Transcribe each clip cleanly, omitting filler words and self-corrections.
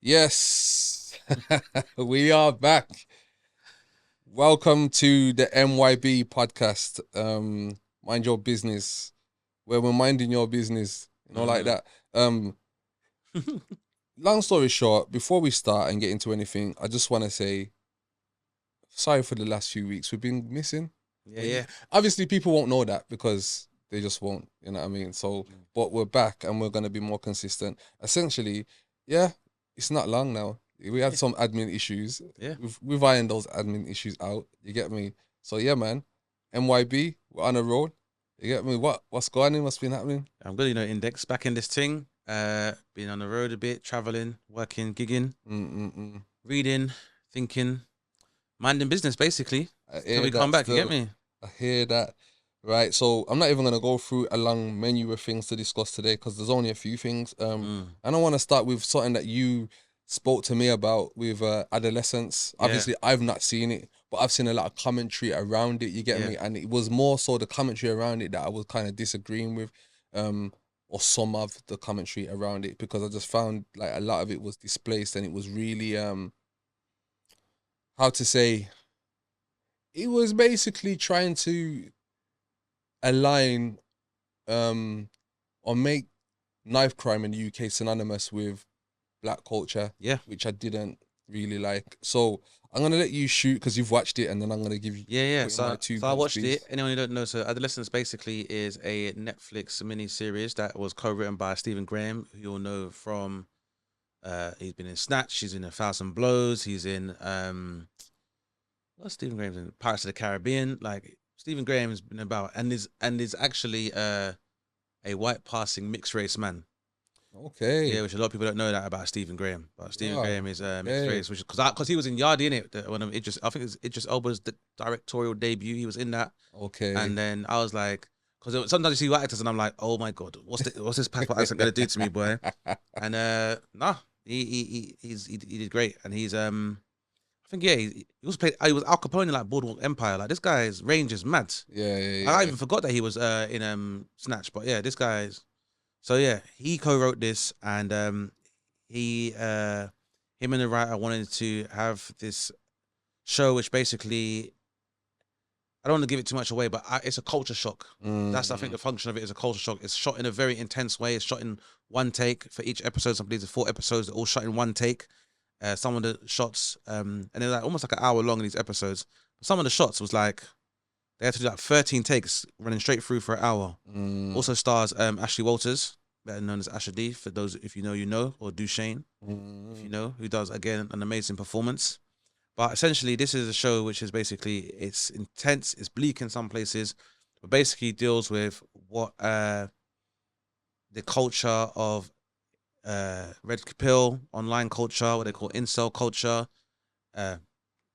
Yes, we are back. Welcome to the MYB podcast. Mind your business, where we're minding your business, like that. Um, Long story short, before we start and get into anything, I just want to say sorry for the last few weeks. We've been missing. Yeah. Obviously, people won't know that because they just won't. You know what I mean? So, but we're back and we're gonna be more consistent. Essentially, yeah, it's not long now. We had Yeah. some admin issues. Yeah. We've ironed those admin issues out. You get me? So yeah, man. MYB, we're on a road. You get me? What's going on? What's been happening? I'm good, Index. Back in this thing. Been on the road a bit, traveling, working, gigging, Mm-mm-mm. reading, thinking, minding business, basically. I Till hear we come that back, you get still. me? I hear that. Right, so I'm not even gonna go through a long menu of things to discuss today because there's only a few things. Mm. And I want to start with something that you spoke to me about with Adolescence. Yeah. Obviously, I've not seen it, but I've seen a lot of commentary around it. You get Yeah. me? And it was more so the commentary around it that I was kind of disagreeing with, or some of the commentary around it because I just found like a lot of it was displaced and it was really how to say, it was basically trying to align or make knife crime in the UK synonymous with black culture, Yeah. which I didn't really like. So I'm gonna let you shoot because you've watched it, and then I'm gonna give you Yeah, yeah. put in my So, two so I pence watched it. piece. Anyone who don't know, so Adolescence basically is a Netflix mini series that was co-written by Stephen Graham, who you'll know from. He's been in Snatch. He's in A Thousand Blows. He's in what's Stephen Graham's in Pirates of the Caribbean. Like Stephen Graham's been about, and is actually a white passing mixed race man. Okay. Yeah, which a lot of people don't know that about Stephen Graham. But Stephen Ah, Graham is mixed okay. race, which because he was in Yardie in it when it just I think it just Elba's directorial debut. He was in that, Okay. and then I was like, because sometimes you see white actors, and I'm like, oh my god, what's this passport accent gonna do to me, boy? And nah, he did great, and he's I think yeah, he was played. He was Al Capone in like Boardwalk Empire. Like this guy's range is mad. Yeah, yeah, I yeah. even forgot that he was in Snatch, but yeah, this guy's so yeah, he co-wrote this, and he him and the writer wanted to have this show, which basically I don't want to give it too much away, but it's a culture shock. That's I think Mm. the function of it is a culture shock. It's shot in a very intense way. It's shot in one take for each episode. I believe there's 4 episodes. They're all shot in one take. Some of the shots, and they're like almost like an hour long in these episodes. Some of the shots was like they had to do like 13 takes running straight through for an hour. Mm. Also stars Ashley Walters, better known as Asher D. For those if you know, you know, or Duchesne, if you Mm. know, who does again an amazing performance. But essentially, this is a show which is basically it's intense, it's bleak in some places, but basically deals with what the culture of red pill online culture, what they call incel culture, uh,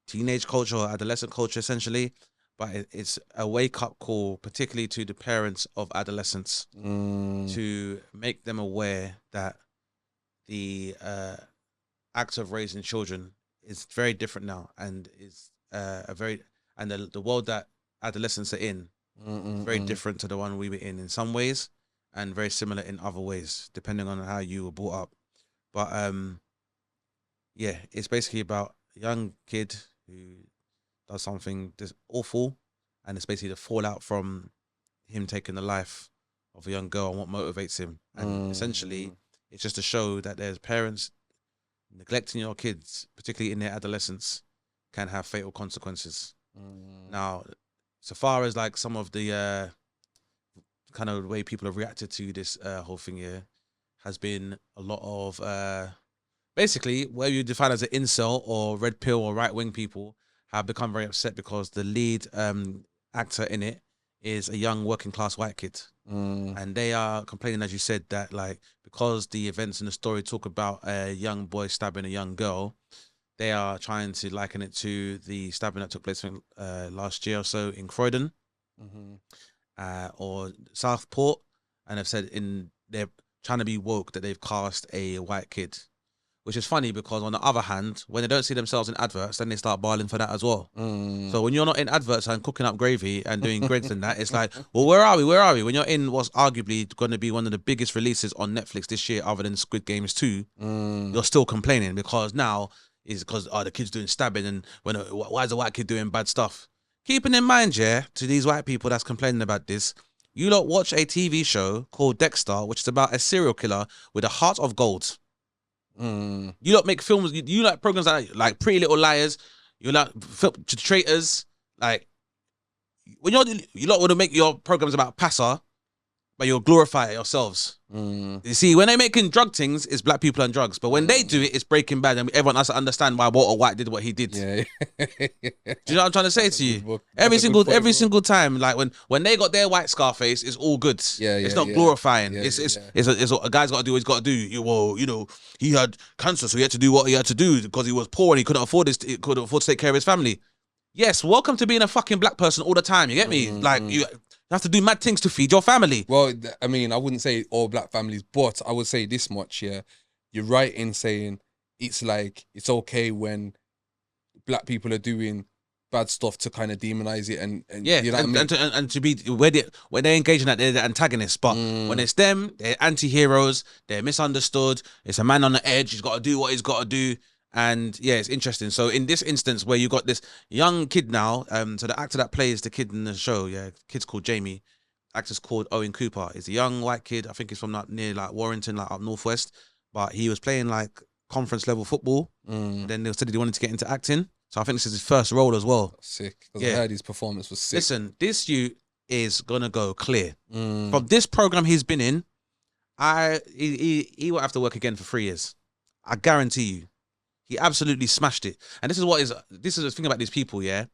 teenage culture or adolescent culture, essentially. But it's a wake up call, particularly to the parents of adolescents, Mm. to make them aware that the act of raising children is very different now, and is a very and the world that adolescents are in is very Mm. different to the one we were in some ways, and very similar in other ways, depending on how you were brought up. But yeah, it's basically about a young kid who does something just awful, and it's basically the fallout from him taking the life of a young girl and what motivates him. And essentially, Mm. it's just to show that there's parents neglecting your kids, particularly in their adolescence, can have fatal consequences. Mm. Now, so far as like some of the kind of way people have reacted to this whole thing here has been a lot of basically where you define as an incel or red pill or right wing people have become very upset because the lead actor in it is a young working class white kid, Mm. and they are complaining, as you said, that like because the events in the story talk about a young boy stabbing a young girl, they are trying to liken it to the stabbing that took place last year or so in Croydon Mhm. or Southport, and have said in they're trying to be woke that they've cast a white kid, which is funny because on the other hand, when they don't see themselves in adverts, then they start barling for that as well. So when you're not in adverts and cooking up gravy and doing Greg's and that, it's like, well, where are we? Where are we? When you're in what's arguably going to be one of the biggest releases on Netflix this year, other than Squid Games 2, you're still complaining because now is because the kid's doing stabbing and why is the white kid doing bad stuff? Keeping in mind, yeah, to these white people that's complaining about this, you lot watch a TV show called Dexter, which is about a serial killer with a heart of gold. You lot make films, you like programs like Pretty Little Liars, you like Traitors, like when you lot want to make your programs about Passa, but you'll glorify it yourselves. You see, when they're making drug things, it's black people and drugs, but when they do it, it's Breaking Bad, and everyone has to understand why Walter White did what he did. Yeah. Do you know what I'm trying to say to you? Every single time, like when they got their white Scarface, it's all good. It's not glorifying. It's a guy's got to do what he's got to do. He had cancer, so he had to do what he had to do because he was poor and he couldn't afford to take care of his family. Yes, welcome to being a fucking black person all the time. You get me? Like you have to do mad things to feed your family. Well, I mean, I wouldn't say all black families, but I would say this much, yeah. You're right in saying it's like, it's okay when black people are doing bad stuff to kind of demonize it and yeah, you know what I mean? and to be, when they're engaging that, they're the antagonists, but when it's them, they're anti-heroes, they're misunderstood, it's a man on the edge, he's got to do what he's got to do. And yeah, it's interesting. So in this instance where you got this young kid now, so the actor that plays the kid in the show, yeah, kid's called Jamie, actor's called Owen Cooper. He's a young white kid. I think he's from near like Warrington, like up northwest. But he was playing like conference level football. Then they said he wanted to get into acting. So I think this is his first role as well. Sick. Because I heard his performance was sick. Listen, this youth is gonna go clear. From this program he's been in, he will have to work again for 3 years. I guarantee you. He absolutely smashed it. And this is the thing about these people, yeah?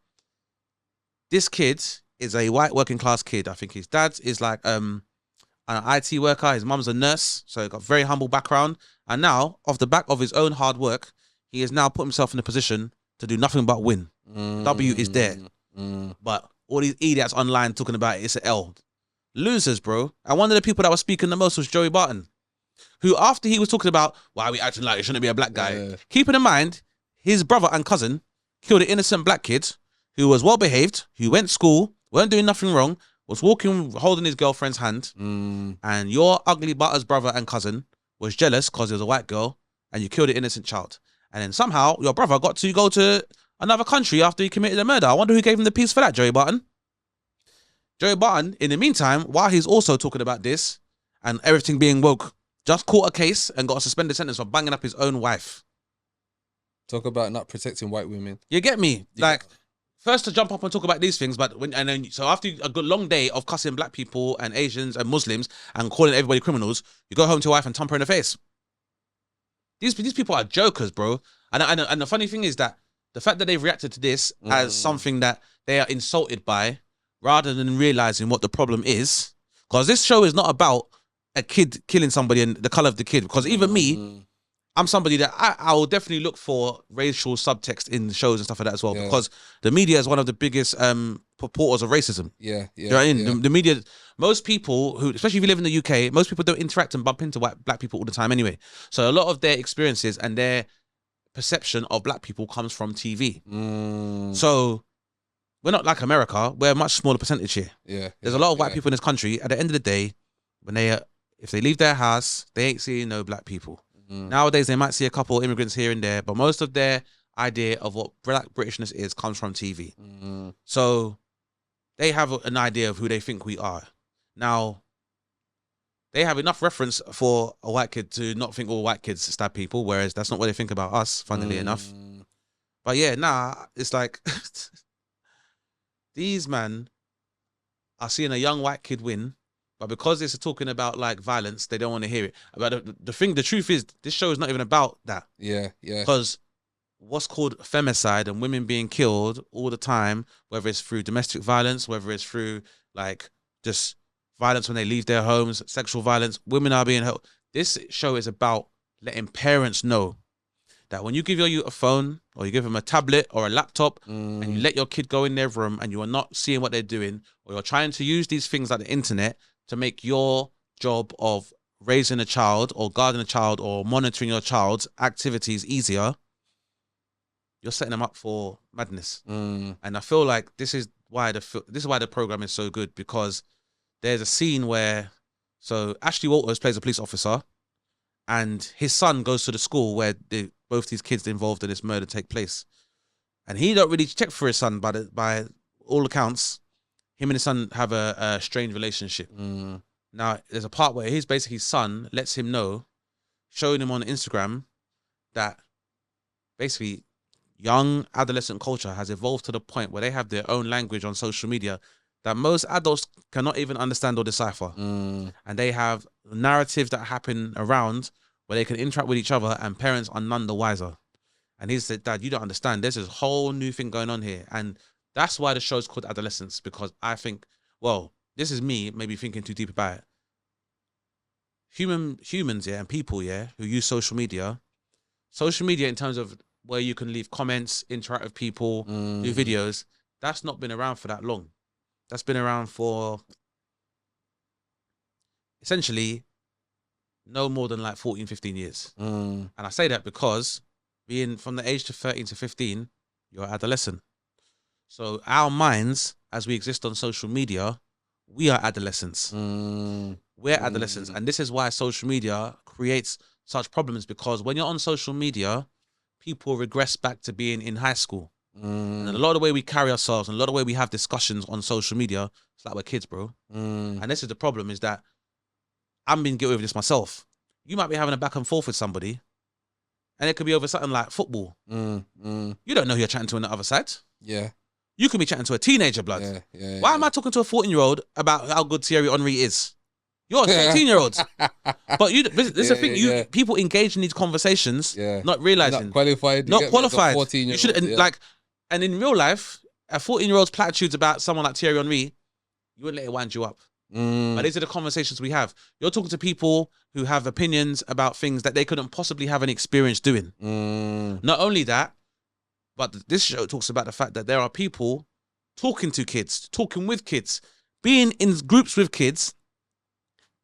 This kid is a white working class kid. I think his dad is like an IT worker. His mum's a nurse. So he got a very humble background. And now, off the back of his own hard work, he has now put himself in a position to do nothing but win. W is there. But all these idiots online talking about it's an L. Losers, bro. And one of the people that was speaking the most was Joey Barton, who after he was talking about why we acting like it shouldn't be a black guy, keeping in mind his brother and cousin killed an innocent black kid who was well behaved, who went to school, weren't doing nothing wrong, was walking holding his girlfriend's hand, and your ugly butter's brother and cousin was jealous because he was a white girl and you killed an innocent child. And then somehow your brother got to go to another country after he committed a murder. I wonder who gave him the peace for that, Joey Barton. Joey Barton, in the meantime, while he's also talking about this and everything being woke, just caught a case and got a suspended sentence for banging up his own wife. Talk about not protecting white women. You get me? Like, first to jump up and talk about these things, but so after a good long day of cussing black people and Asians and Muslims and calling everybody criminals, you go home to your wife and thump her in the face. These people are jokers, bro. And the funny thing is that the fact that they've reacted to this as something that they are insulted by, rather than realizing what the problem is, because this show is not about a kid killing somebody and the color of the kid. Because even me, I'm somebody that I will definitely look for racial subtext in shows and stuff like that as well. Because the media is one of the biggest purporters of racism. You know what I mean? The media, most people who, especially if you live in the UK, most people don't interact and bump into black people all the time anyway. So a lot of their experiences and their perception of black people comes from TV. So we're not like America. We're a much smaller percentage here. There's a lot of white people in this country. At the end of the day, when if they leave their house, they ain't seeing no black people. Nowadays, they might see a couple of immigrants here and there, but most of their idea of what black Britishness is comes from TV. So they have an idea of who they think we are. Now, they have enough reference for a white kid to not think all white kids stab people, whereas that's not what they think about us, funnily enough. But yeah, it's like these men are seeing a young white kid win, but because it's talking about like violence, they don't want to hear it. But the truth is, this show is not even about that. Because what's called femicide and women being killed all the time, whether it's through domestic violence, whether it's through like just violence when they leave their homes, sexual violence, women are being held. This show is about letting parents know that when you give your youth a phone or you give them a tablet or a laptop and you let your kid go in their room and you are not seeing what they're doing, or you're trying to use these things like the internet to make your job of raising a child or guarding a child or monitoring your child's activities easier, you're setting them up for madness. And I feel like this is why the program is so good, because there's a scene where, so Ashley Walters plays a police officer, and his son goes to the school where both these kids involved in this murder take place, and he don't really check for his son. By all accounts, him and his son have a strange relationship. Now, there's a part where his son lets him know, showing him on Instagram, that basically young adolescent culture has evolved to the point where they have their own language on social media that most adults cannot even understand or decipher. And they have narratives that happen around where they can interact with each other, and parents are none the wiser. And he said, Dad, you don't understand. There's this whole new thing going on here. And that's why the show's called Adolescence, because I think, well, this is me maybe thinking too deep about it. Humans, yeah, and people, yeah, who use social media in terms of where you can leave comments, interact with people, do videos, that's not been around for that long. That's been around for essentially no more than like 14, 15 years. And I say that because being from the age of 13 to 15, you're adolescent. So our minds, as we exist on social media, we are adolescents. We're adolescents. And this is why social media creates such problems, because when you're on social media, people regress back to being in high school. And a lot of the way we carry ourselves and a lot of the way we have discussions on social media, it's like we're kids, bro. And this is the problem, is that I'm being guilty of this myself. You might be having a back and forth with somebody, and it could be over something like football. You don't know who you're chatting to on the other side. Yeah. You could be chatting to a teenager, blood. Why am I talking to a 14-year-old about how good Thierry Henry is? You're a 13-year-old. But this is the thing. People engage in these conversations, not realizing. Not qualified. You should, like, and in real life, a 14-year-old's platitudes about someone like Thierry Henry, you wouldn't let it wind you up. But these are the conversations we have. You're talking to people who have opinions about things that they couldn't possibly have an experience doing. Not only that, but this show talks about the fact that there are people talking to kids, talking with kids, being in groups with kids,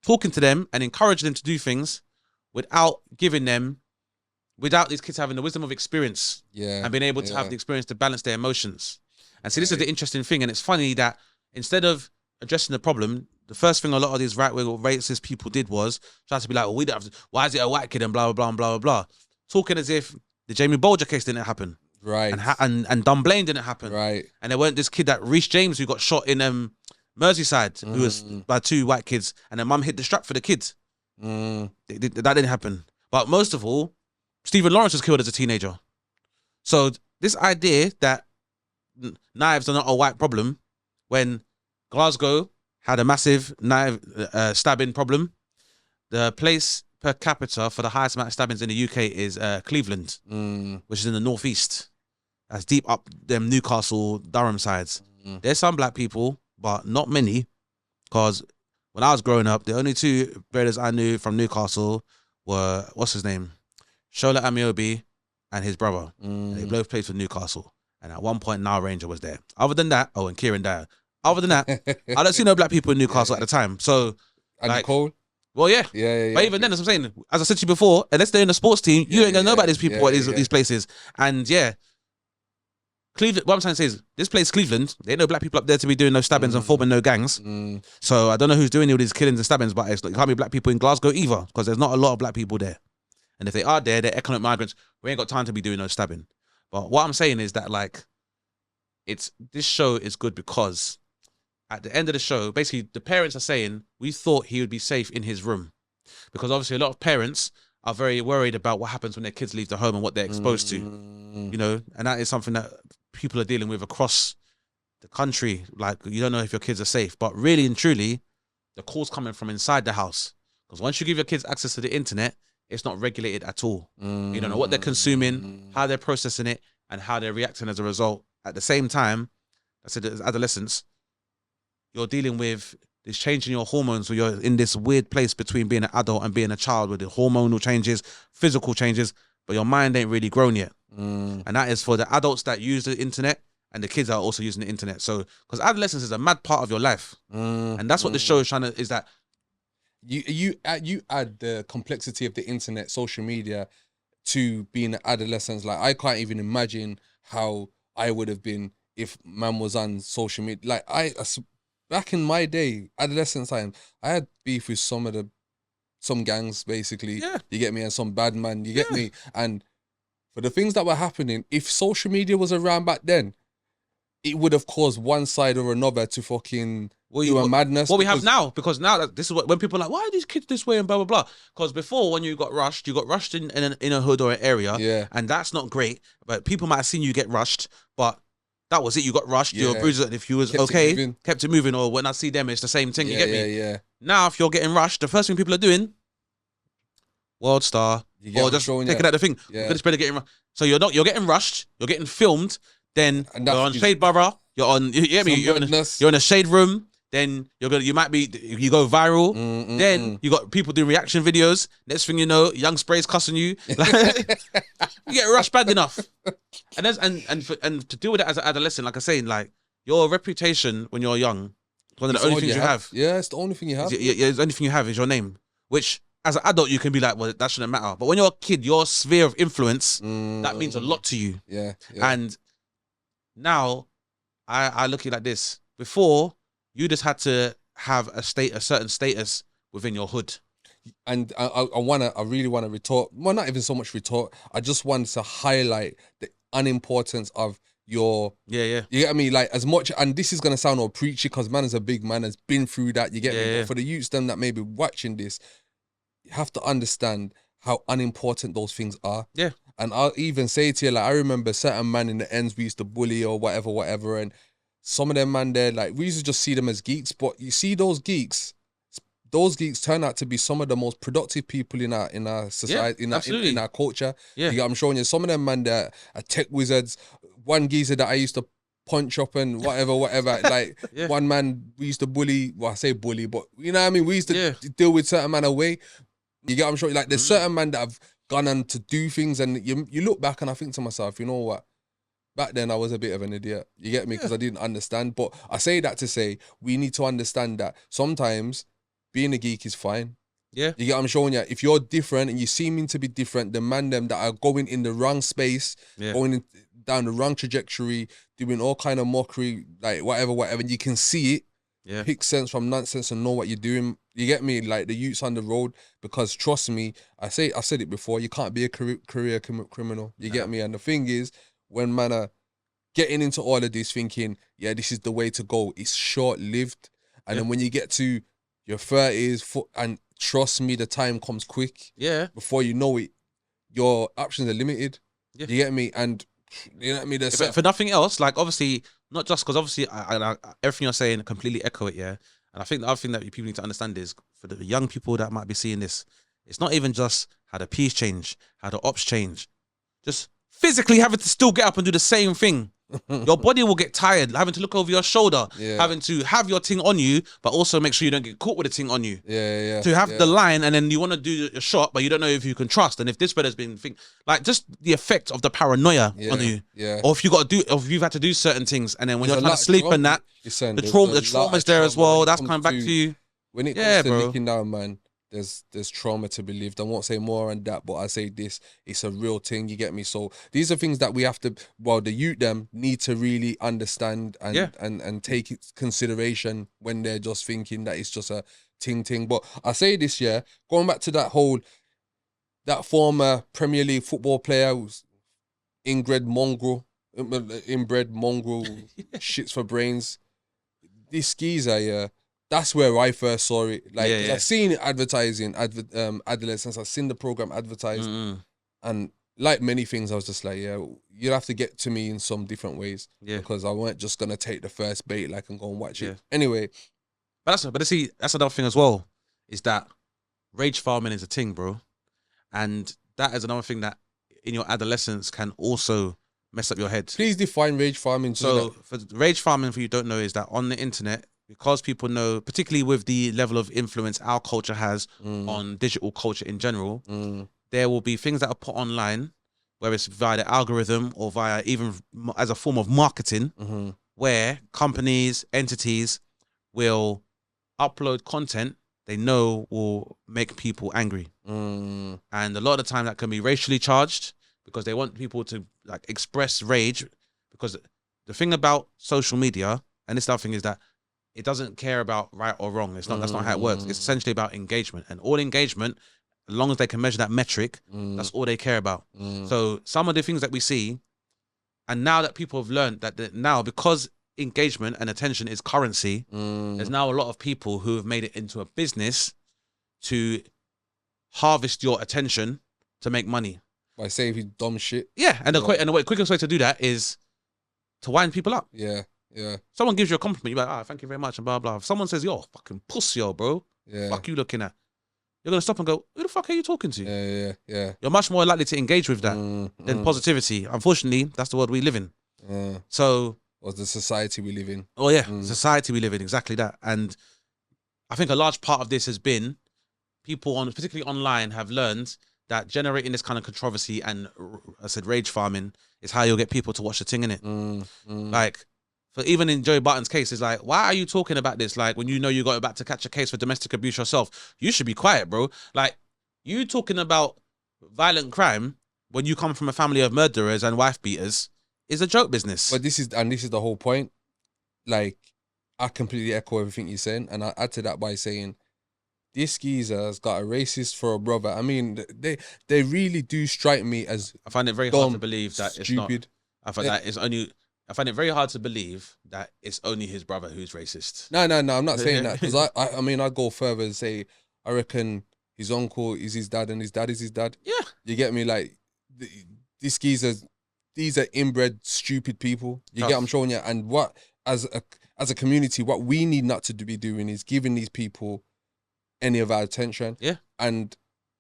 talking to them and encouraging them to do things without these kids having the wisdom of experience and being able to have the experience to balance their emotions. And see, this is the interesting thing. And it's funny that instead of addressing the problem, the first thing a lot of these right-wing or racist people did was try to be like, well, we don't have to, why is it a white kid and blah, blah, blah, and blah, blah, blah. Talking as if the Jamie Bolger case didn't happen. Right. And Dunblane didn't happen. Right. And there weren't this kid that Reece James who got shot in Merseyside, who was by two white kids, and their mum hit the strap for the kids. That didn't happen. But most of all, Stephen Lawrence was killed as a teenager. So this idea that knives are not a white problem, when Glasgow had a massive knife stabbing problem, the place per capita for the highest amount of stabbings in the UK is Cleveland, which is in the northeast. That's deep up them Newcastle, Durham sides. There's some black people, but not many, because when I was growing up, the only two brothers I knew from Newcastle were, what's his name? Shola MYB and his brother. They both played for Newcastle. And at one point, Nile Ranger was there. Other than that, and Kieran Dyer. Other than that, I don't see no black people in Newcastle at the time. So, and like, Nicole? Well, yeah. But even then, as I'm saying, as I said to you before, unless they're in the sports team, you ain't gonna know about these people at these places. And Cleveland, what I'm trying to say is, this place, Cleveland, there ain't no black people up there to be doing no stabbings and forming no gangs. So I don't know who's doing all these killings and stabbings, but it can't be black people in Glasgow either, because there's not a lot of black people there. And if they are there, they're economic migrants. We ain't got time to be doing no stabbing. But what I'm saying is that, like, this show is good because at the end of the show, basically the parents are saying, we thought he would be safe in his room. Because obviously a lot of parents are very worried about what happens when their kids leave the home and what they're exposed to, you know, and that is something that people are dealing with across the country. Like, you don't know if your kids are safe, but really and truly, the call's coming from inside the house. Because once you give your kids access to the internet, it's not regulated at all. You don't know what they're consuming, how they're processing it, and how they're reacting as a result. At the same time, I said as adolescents, you're dealing with this change in your hormones, where you're in this weird place between being an adult and being a child, with the hormonal changes, physical changes, but your mind ain't really grown yet. And that is for the adults that use the internet and the kids that are also using the internet. So, because adolescence is a mad part of your life. And that's what the show is trying to, is that you add the complexity of the internet, social media, to being an adolescent. Like, I can't even imagine how I would have been if man was on social media. Like, back in my day, adolescent time, I had beef with some gangs, basically. Yeah. You get me? And some bad man, you get Yeah. me? And for the things that were happening, if social media was around back then, it would have caused one side or another to fucking do a madness. What we have now, because now this is what, when people are like, why are these kids this way and blah blah blah? Because before, when you got rushed in a hood or an area, Yeah. and that's not great. But people might have seen you get rushed, but that was it. You got rushed. You were Yeah. bruised. If you was Kept it okay, moving. kept it moving. Or when I see them, it's the same thing. You Yeah, get me? yeah. Now, if you're getting rushed, the first thing people are doing, World Star, You get or what I'm just showing taking you? out the thing. Yeah. This better getting so you're getting rushed. You're getting filmed. Then And you're that on is- Shade Borough. You're on. You get me? Some madness. You're in a shade room. Then you might be. You go viral. Then you got people doing reaction videos. Next thing you know, young sprays cussing you. You get rushed bad enough. And to deal with that as an adolescent, like I say, like your reputation when you're young, it's one of the only things you have. Yeah, it's the only thing you have. Yeah, the only thing you have is your name, which as an adult you can be like, well, that shouldn't matter. But when you're a kid, your sphere of influence, that means a lot to you. Yeah. And now I look at it like this. Before, you just had to have a certain status within your hood. And I really want to retort. Well, not even so much retort. I just want to highlight the unimportance of your. Yeah. You get me? Like, as much, and this is gonna sound all preachy because man is a big man, has been through that. You get me? Yeah. But for the youths them that may be watching this, you have to understand how unimportant those things are. Yeah. And I'll even say to you, like, I remember certain man in the ends we used to bully or whatever, and some of them man there, like, we used to just see them as geeks. But you see those geeks turn out to be some of the most productive people in our society, in our culture. Yeah. I'm showing you some of them man there are tech wizards. One geezer that I used to punch up and whatever. Like, one man we used to bully. Well, I say bully, but you know what I mean. We used to deal with certain man away. You get what I'm showing? Like, there's certain man that have gone on to do things, and you look back and I think to myself, you know what? Back then I was a bit of an idiot. You get me? Because I didn't understand. But I say that to say we need to understand that sometimes being a geek is fine. Yeah. You get what I'm showing you? If you're different and you seeming to be different, the man them that are going in the wrong space, going down the wrong trajectory, doing all kind of mockery, like whatever, and you can see it, pick sense from nonsense and know what you're doing. You get me? Like the youths on the road, because trust me, I said it before, you can't be a career criminal. You get me? And the thing is, when man are getting into all of this thinking, yeah, this is the way to go, it's short-lived. And then when you get to your 30s, and trust me, the time comes quick. Yeah. Before you know it, your options are limited. Yeah. You get me? And you know what I mean? But for nothing else, like, obviously, not just because obviously I everything you're saying, I completely echo it, yeah. And I think the other thing that people need to understand is, for the young people that might be seeing this, it's not even just how the P's change, how the ops change. Just physically having to still get up and do the same thing. Your body will get tired, having to look over your shoulder, having to have your ting on you, but also make sure you don't get caught with the ting on you. To have the line, and then you want to do a shot, but you don't know if you can trust, and if this brother's been like, just the effect of the paranoia on you. Or if you've had to do certain things, and then when you're trying to sleep and that, the trauma's there as well. That's coming back to you. When it comes to licking down, man, there's trauma to be lived. I won't say more on that, but I say this, it's a real thing, you get me? So these are things that we have to, the youth them need to really understand and take into consideration when they're just thinking that it's just a ting. But I say this, going back to that former Premier League football player who's inbred mongrel, shits for brains. This geezer, that's where I first saw it. Like, I've seen it advertising, Adolescence. I've seen the program advertised. And like many things, I was just like, you'll have to get to me in some different ways. Because I weren't just going to take the first bait, like, and go and watch it. Anyway. But see, that's another thing as well, is that rage farming is a thing, bro. And that is another thing that in your adolescence can also mess up your head. Please define rage farming. So for rage farming, for you don't know, is that on the internet, because people know, particularly with the level of influence our culture has on digital culture in general, there will be things that are put online, whether it's via the algorithm or via even as a form of marketing, where companies, entities will upload content they know will make people angry. Mm. And a lot of the time that can be racially charged because they want people to like express rage. Because the thing about social media and this other thing is that it doesn't care about right or wrong. That's not how it works. It's essentially about engagement, and all engagement, as long as they can measure that metric, that's all they care about. So some of the things that we see, and now that people have learned that now because engagement and attention is currency, there's now a lot of people who have made it into a business to harvest your attention to make money by saying dumb shit. Yeah, and the quickest way to do that is to wind people up. Yeah, yeah. Someone gives you a compliment, you're like, thank you very much, and blah blah. If someone says, "Yo, fucking pussy, yo, bro," fuck you looking at. You're gonna stop and go, "Who the fuck are you talking to?" Yeah. You're much more likely to engage with that than positivity. Unfortunately, that's the world we live in. So, or the society we live in. Oh yeah, society we live in, exactly that. And I think a large part of this has been people particularly online, have learned that generating this kind of controversy and, I said, rage farming is how you'll get people to watch the thing, innit? Like, for even in Joe Barton's case, it's like, why are you talking about this? Like, when you know you got about to catch a case for domestic abuse yourself, you should be quiet, bro. Like, you talking about violent crime when you come from a family of murderers and wife beaters is a joke business. But this is the whole point. Like, I completely echo everything you're saying, and I add to that by saying, this geezer's got a racist for a brother. I mean, they really do strike me as I find it very hard to believe that stupid. I find it very hard to believe that it's only his brother who's racist. No, I'm not saying that, because I mean, I'd go further and say, I reckon his uncle is his dad and his dad is his dad. Yeah. You get me? Like, these geezers, these are inbred, stupid people. You get what I'm showing you? And what, as a community, what we need not to be doing is giving these people any of our attention. Yeah. And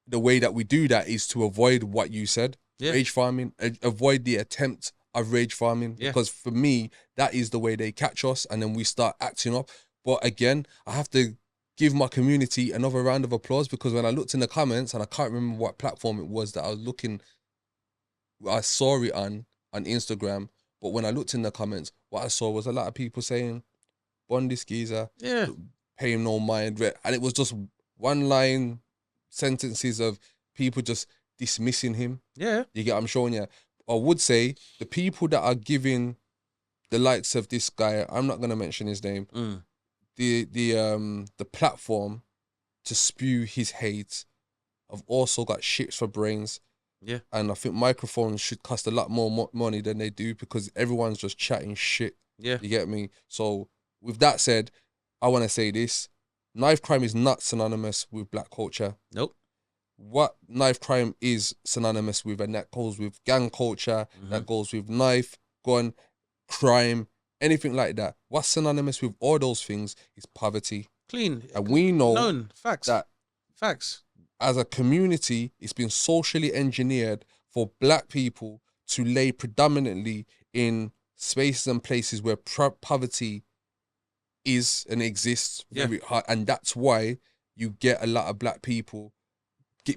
the way that we do that is to avoid what you said, rage farming, avoid the attempt of rage farming, because for me, that is the way they catch us, and then we start acting up. But again, I have to give my community another round of applause, because when I looked in the comments, and I can't remember what platform it was that I saw it on Instagram, but when I looked in the comments, what I saw was a lot of people saying, "Bond this geezer, pay him no mind," and it was just one line sentences of people just dismissing him. Yeah, you get what I'm showing you. I would say the people that are giving the likes of this guy, I'm not gonna mention his name, the platform to spew his hate, have also got shits for brains. Yeah, and I think microphones should cost a lot more money than they do, because everyone's just chatting shit. Yeah, you get me. So with that said, I want to say this: knife crime is not synonymous with black culture. Nope. What knife crime is synonymous with, and that goes with gang culture, that goes with knife, gun, crime, anything like that. What's synonymous with all those things is poverty. Clean. And we know facts. that as a community, it's been socially engineered for black people to lay predominantly in spaces and places where poverty is and exists very hard, and that's why you get a lot of black people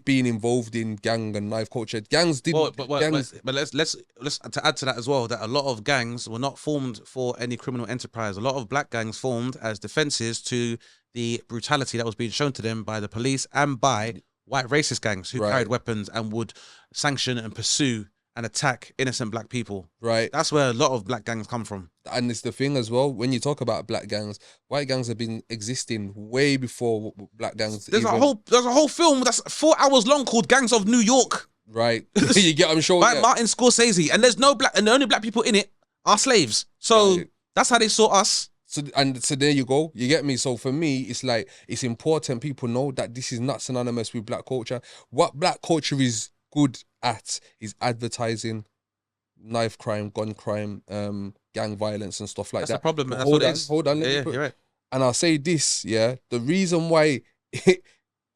being involved in gang and knife culture. Gangs did, but let's to add to that as well, that a lot of gangs were not formed for any criminal enterprise. A lot of black gangs formed as defenses to the brutality that was being shown to them by the police and by white racist gangs who carried weapons and would sanction and pursue and attack innocent black people. Right. That's where a lot of black gangs come from. And it's the thing as well, when you talk about black gangs, white gangs have been existing way before black gangs. There's a whole film that's 4 hours long called Gangs of New York. Right. You get what I'm showing by Martin Scorsese. And there's no black, and the only black people in it are slaves. So that's how they saw us. So there you go. You get me? So for me, it's like, it's important people know that this is not synonymous with black culture. What black culture is good at is advertising knife crime, gun crime, gang violence and stuff like that. That's the problem. That's hold on. You're right. And I'll say this, the reason why it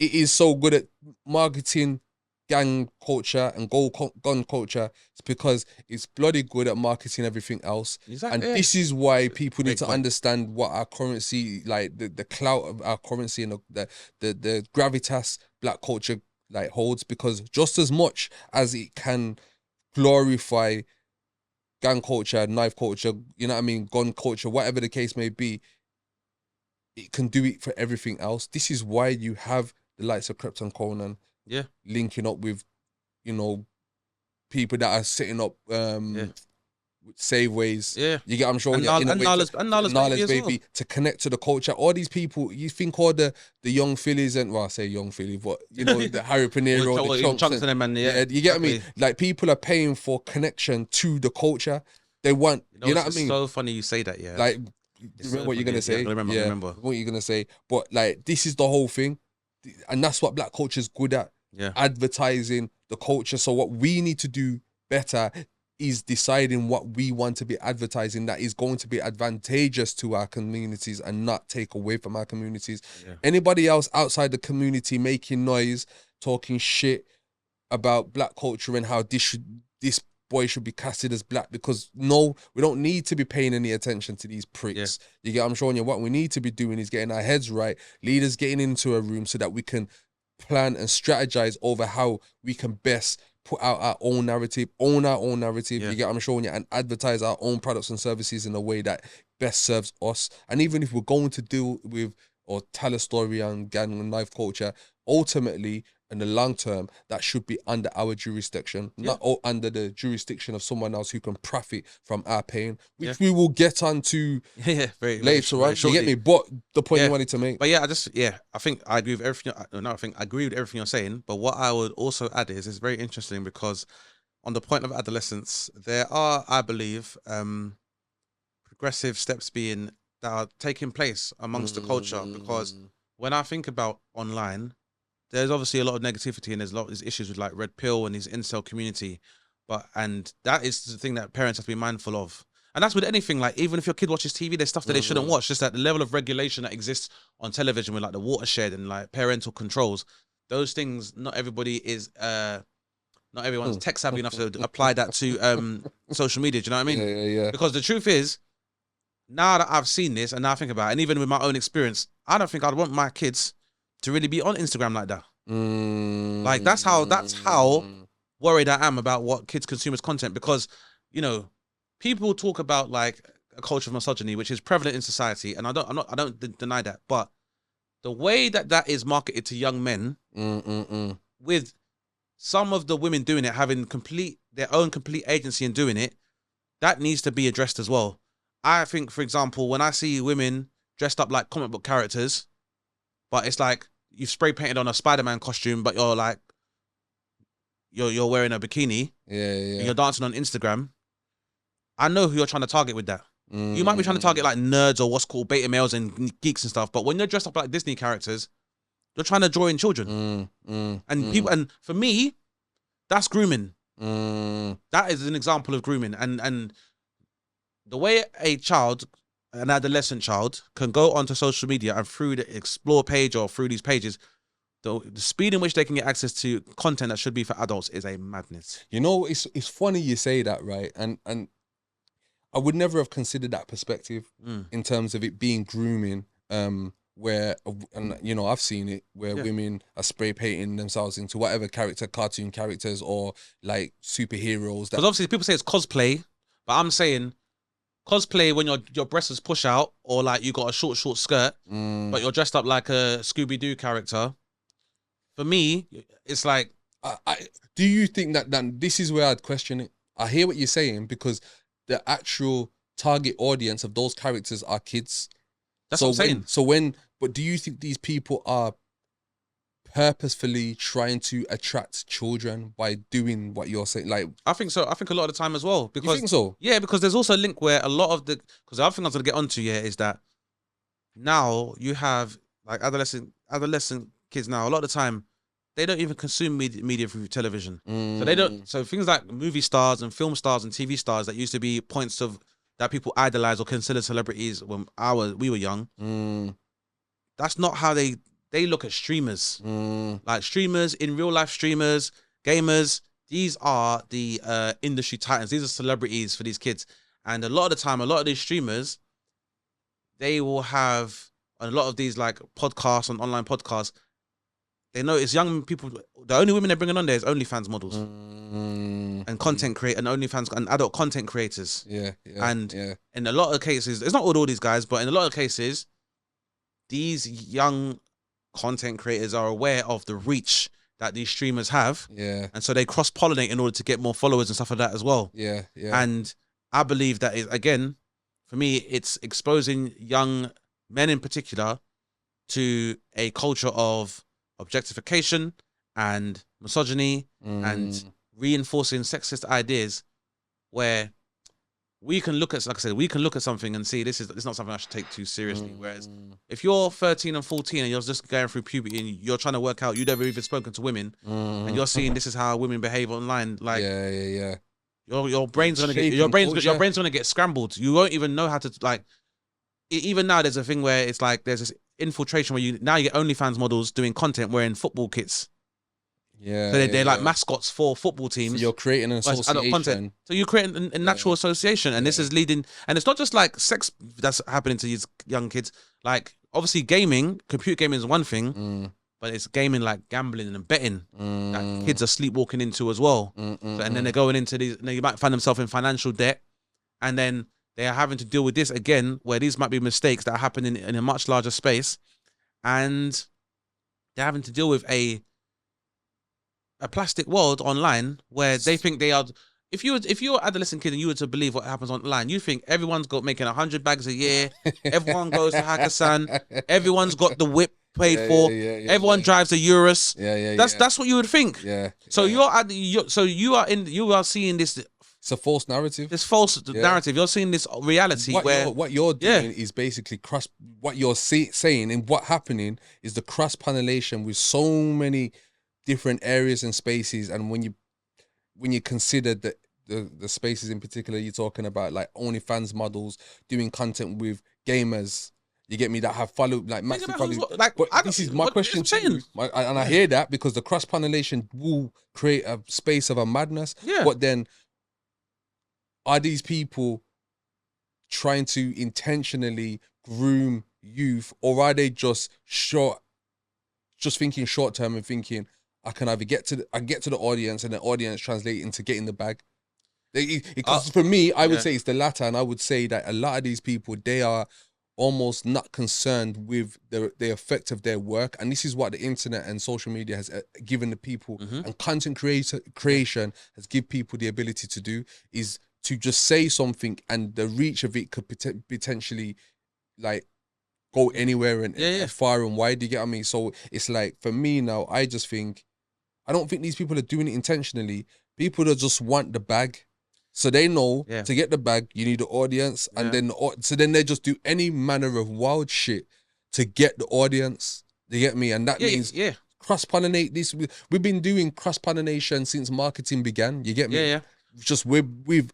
is so good at marketing gang culture and gun culture is because it's bloody good at marketing everything else. Exactly. And this is why people need to understand what our currency, like the clout of our currency and the gravitas black culture like holds, because just as much as it can glorify gang culture, knife culture, you know what I mean, gun culture, whatever the case may be, it can do it for everything else. This is why you have the likes of Krypton Conan linking up with, you know, people that are setting up save ways. Yeah. You get, I'm showing you. And Nala's baby to connect to the culture. All these people, you think all the young Phillies and, well, I say young Philly, but you know, the Harry Pinero, the Chunks and, them, you get me? Like, people are paying for connection to the culture. They want, you know what I mean? It's so funny you say that, yeah. Like, remember what you're gonna say? Yeah, remember what you're gonna say. But like, this is the whole thing, and that's what black culture is good at. Yeah, advertising the culture. So what we need to do better is deciding what we want to be advertising that is going to be advantageous to our communities and not take away from our communities. Yeah. Anybody else outside the community making noise, talking shit about black culture and how this boy should be casted as black, because no, we don't need to be paying any attention to these pricks. You get, I'm showing you what we need to be doing is getting our heads right, leaders getting into a room so that we can plan and strategize over how we can best put out our own narrative, own our own narrative, you get, I'm showing you, and advertise our own products and services in a way that best serves us. And even if we're going to deal with or tell a story on gang and knife culture, ultimately, in the long term, that should be under our jurisdiction, not under the jurisdiction of someone else who can profit from our pain, which we will get onto later on. You get me? But the point you wanted to make. But I think I agree with everything. I agree with everything you're saying. But what I would also add is it's very interesting because on the point of adolescence, there are, I believe, progressive steps that are taking place amongst the culture. Because when I think about online, there's obviously a lot of negativity and there's issues with like red pill and his incel community, and that is the thing that parents have to be mindful of. And that's with anything, like even if your kid watches TV, there's stuff that they shouldn't watch. Just that the level of regulation that exists on television with like the watershed and like parental controls, those things, not everybody is, not everyone's tech savvy enough to apply that to social media. Do you know what I mean? Yeah. Because the truth is, now that I've seen this and now I think about it, and even with my own experience, I don't think I'd want my kids to really be on Instagram like that. Like that's how worried I am about what kids consume as content, because, you know, people talk about like a culture of misogyny, which is prevalent in society, and I don't deny that, but the way that is marketed to young men, with some of the women doing it having their own complete agency in doing it, that needs to be addressed as well. I think, for example, when I see women dressed up like comic book characters, but it's like you've spray painted on a Spider-Man costume, but you're like, you're wearing a bikini, and you're dancing on Instagram. I know who you're trying to target with that. You might be trying to target like nerds or what's called beta males and geeks and stuff, but when you're dressed up like Disney characters, you're trying to draw in children. And for me, that's grooming. That is an example of grooming. And the way an adolescent child can go onto social media and through the explore page or through these pages, the speed in which they can get access to content that should be for adults is a madness. You know, it's funny you say that, right? And I would never have considered that perspective in terms of it being grooming, where, and you know, I've seen it where women are spray painting themselves into whatever character, cartoon characters or like superheroes. Because obviously people say it's cosplay, but I'm saying cosplay when your breasts is push out, or like you got a short skirt, but you're dressed up like a Scooby-Doo character. For me, it's like, do you think that this is where I'd question it? I hear what you're saying, because the actual target audience of those characters are kids. That's what I'm saying. But do you think these people are purposefully trying to attract children by doing what you're saying? Like, I think so. I think a lot of the time as well. Because, you think so? Yeah, because there's also a link where a lot of because the other thing I was going to get onto here is that now you have like adolescent kids now, a lot of the time, they don't even consume media through television. So they don't. So things like movie stars and film stars and TV stars that used to be points of that people idolize or consider celebrities when we were young. That's not how they look at streamers. Like streamers, in real life streamers, gamers, these are the industry titans. These are celebrities for these kids. And a lot of the time, a lot of these streamers, they will have a lot of these like podcasts and online podcasts. They know it's young people. The only women they're bringing on there is OnlyFans models and content and OnlyFans and adult content creators. Yeah. In a lot of cases, it's not all these guys, but in a lot of cases, these young content creators are aware of the reach that these streamers have. Yeah. And so they cross-pollinate in order to get more followers and stuff like that as well. Yeah. Yeah. And I believe that is, again, for me, it's exposing young men in particular to a culture of objectification and misogyny and reinforcing sexist ideas, where we can look at, like I said, we can look at something and see this is not something I should take too seriously. Whereas if you're 13 and 14 and you're just going through puberty and you're trying to work out, you've never even spoken to women, and you're seeing this is how women behave online, like your brain's gonna get scrambled. You won't even know how to, like, even now there's a thing where it's like there's this infiltration where you get OnlyFans models doing content wearing football kits. Yeah, so they're like mascots for football teams. So you're creating an association. So you're creating a natural association, and this is leading. And it's not just like sex that's happening to these young kids. Like, obviously, computer gaming is one thing, but it's gaming like gambling and betting that kids are sleepwalking into as well. And then they're going into these. You might find themselves in financial debt, and then they are having to deal with this again, where these might be mistakes that are happening in a much larger space, and they're having to deal with a plastic world online where they think they are. If you're an adolescent kid and you were to believe what happens online, you think everyone's got making 100 bags a year, everyone goes to Hakkasan, everyone's got the whip paid for, everyone drives a Urus. That's what you would think. So you are seeing this. It's a false narrative. This false narrative. You're seeing this reality what you're doing is basically what you're saying and what happening is the cross pollination with so many different areas and spaces. And when you consider the spaces in particular, you're talking about like OnlyFans models doing content with gamers. You get me? That have followed like massive followers. But this is my question to you, and I hear that because the cross pollination will create a space of a madness. But then, are these people trying to intentionally groom youth, or are they just thinking short term and thinking, I can either get to the audience and the audience translate into getting the bag? Because for me, I would say it's the latter, and I would say that a lot of these people, they are almost not concerned with the effect of their work. And this is what the internet and social media has given the people, and content creation has given people the ability to do, is to just say something and the reach of it could potentially like go anywhere and far and wide. You get what I mean? So it's like, for me now, I just think, I don't think these people are doing it intentionally. People that just want the bag. So they know to get the bag, you need the audience. And then they just do any manner of wild shit to get the audience. You get me? And that means cross-pollinate this. We've been doing cross-pollination since marketing began. You get me? Just within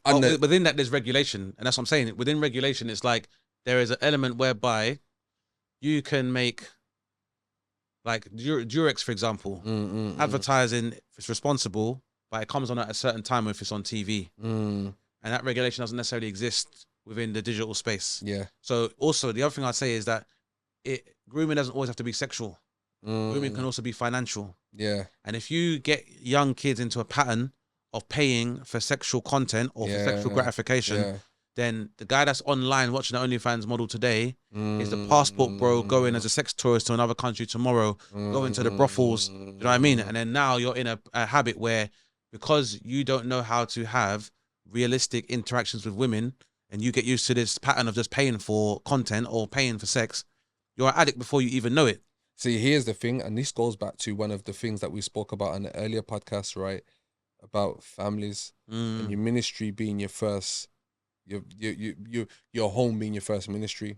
that, there's regulation. And that's what I'm saying. Within regulation, it's like there is an element whereby you can make, like Durex, for example, advertising, if it's responsible, but it comes on at a certain time if it's on TV. And that regulation doesn't necessarily exist within the digital space. So also, the other thing I'd say is that grooming doesn't always have to be sexual. Grooming can also be financial. And if you get young kids into a pattern of paying for sexual content or for sexual gratification, then the guy that's online watching the OnlyFans model today is the passport bro going as a sex tourist to another country tomorrow, going to the brothels. You know what I mean? And then now you're in a habit where, because you don't know how to have realistic interactions with women, and you get used to this pattern of just paying for content or paying for sex, you're an addict before you even know it. See, here's the thing, and this goes back to one of the things that we spoke about in the earlier podcast, right? About families and your ministry being your first, your home being your first ministry.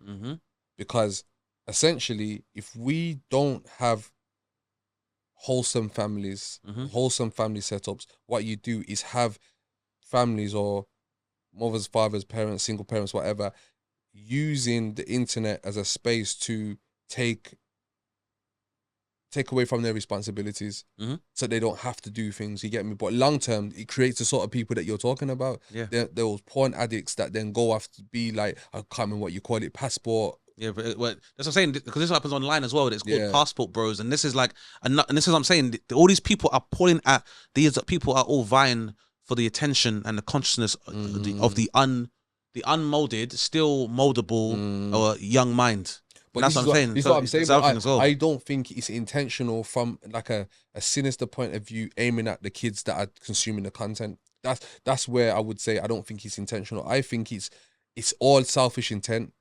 Because essentially, if we don't have wholesome families, wholesome family setups, what you do is have families or mothers, fathers, parents, single parents, whatever, using the internet as a space to take away from their responsibilities, so they don't have to do things. You get me? But long term, it creates the sort of people that you're talking about. Those porn addicts that then go off to be like, I can't remember what you call it, passport. But that's what I'm saying, because this happens online as well. It's called passport bros, and this is like, and this is what I'm saying. All these people are pulling at these people are all vying for the attention and the consciousness of the unmolded, still moldable young mind. But That's what I'm saying. This is So what I'm it's saying. the other But thing as well. I don't think it's intentional from like a sinister point of view, aiming at the kids that are consuming the content. That's where I would say I don't think it's intentional. I think it's all selfish intent.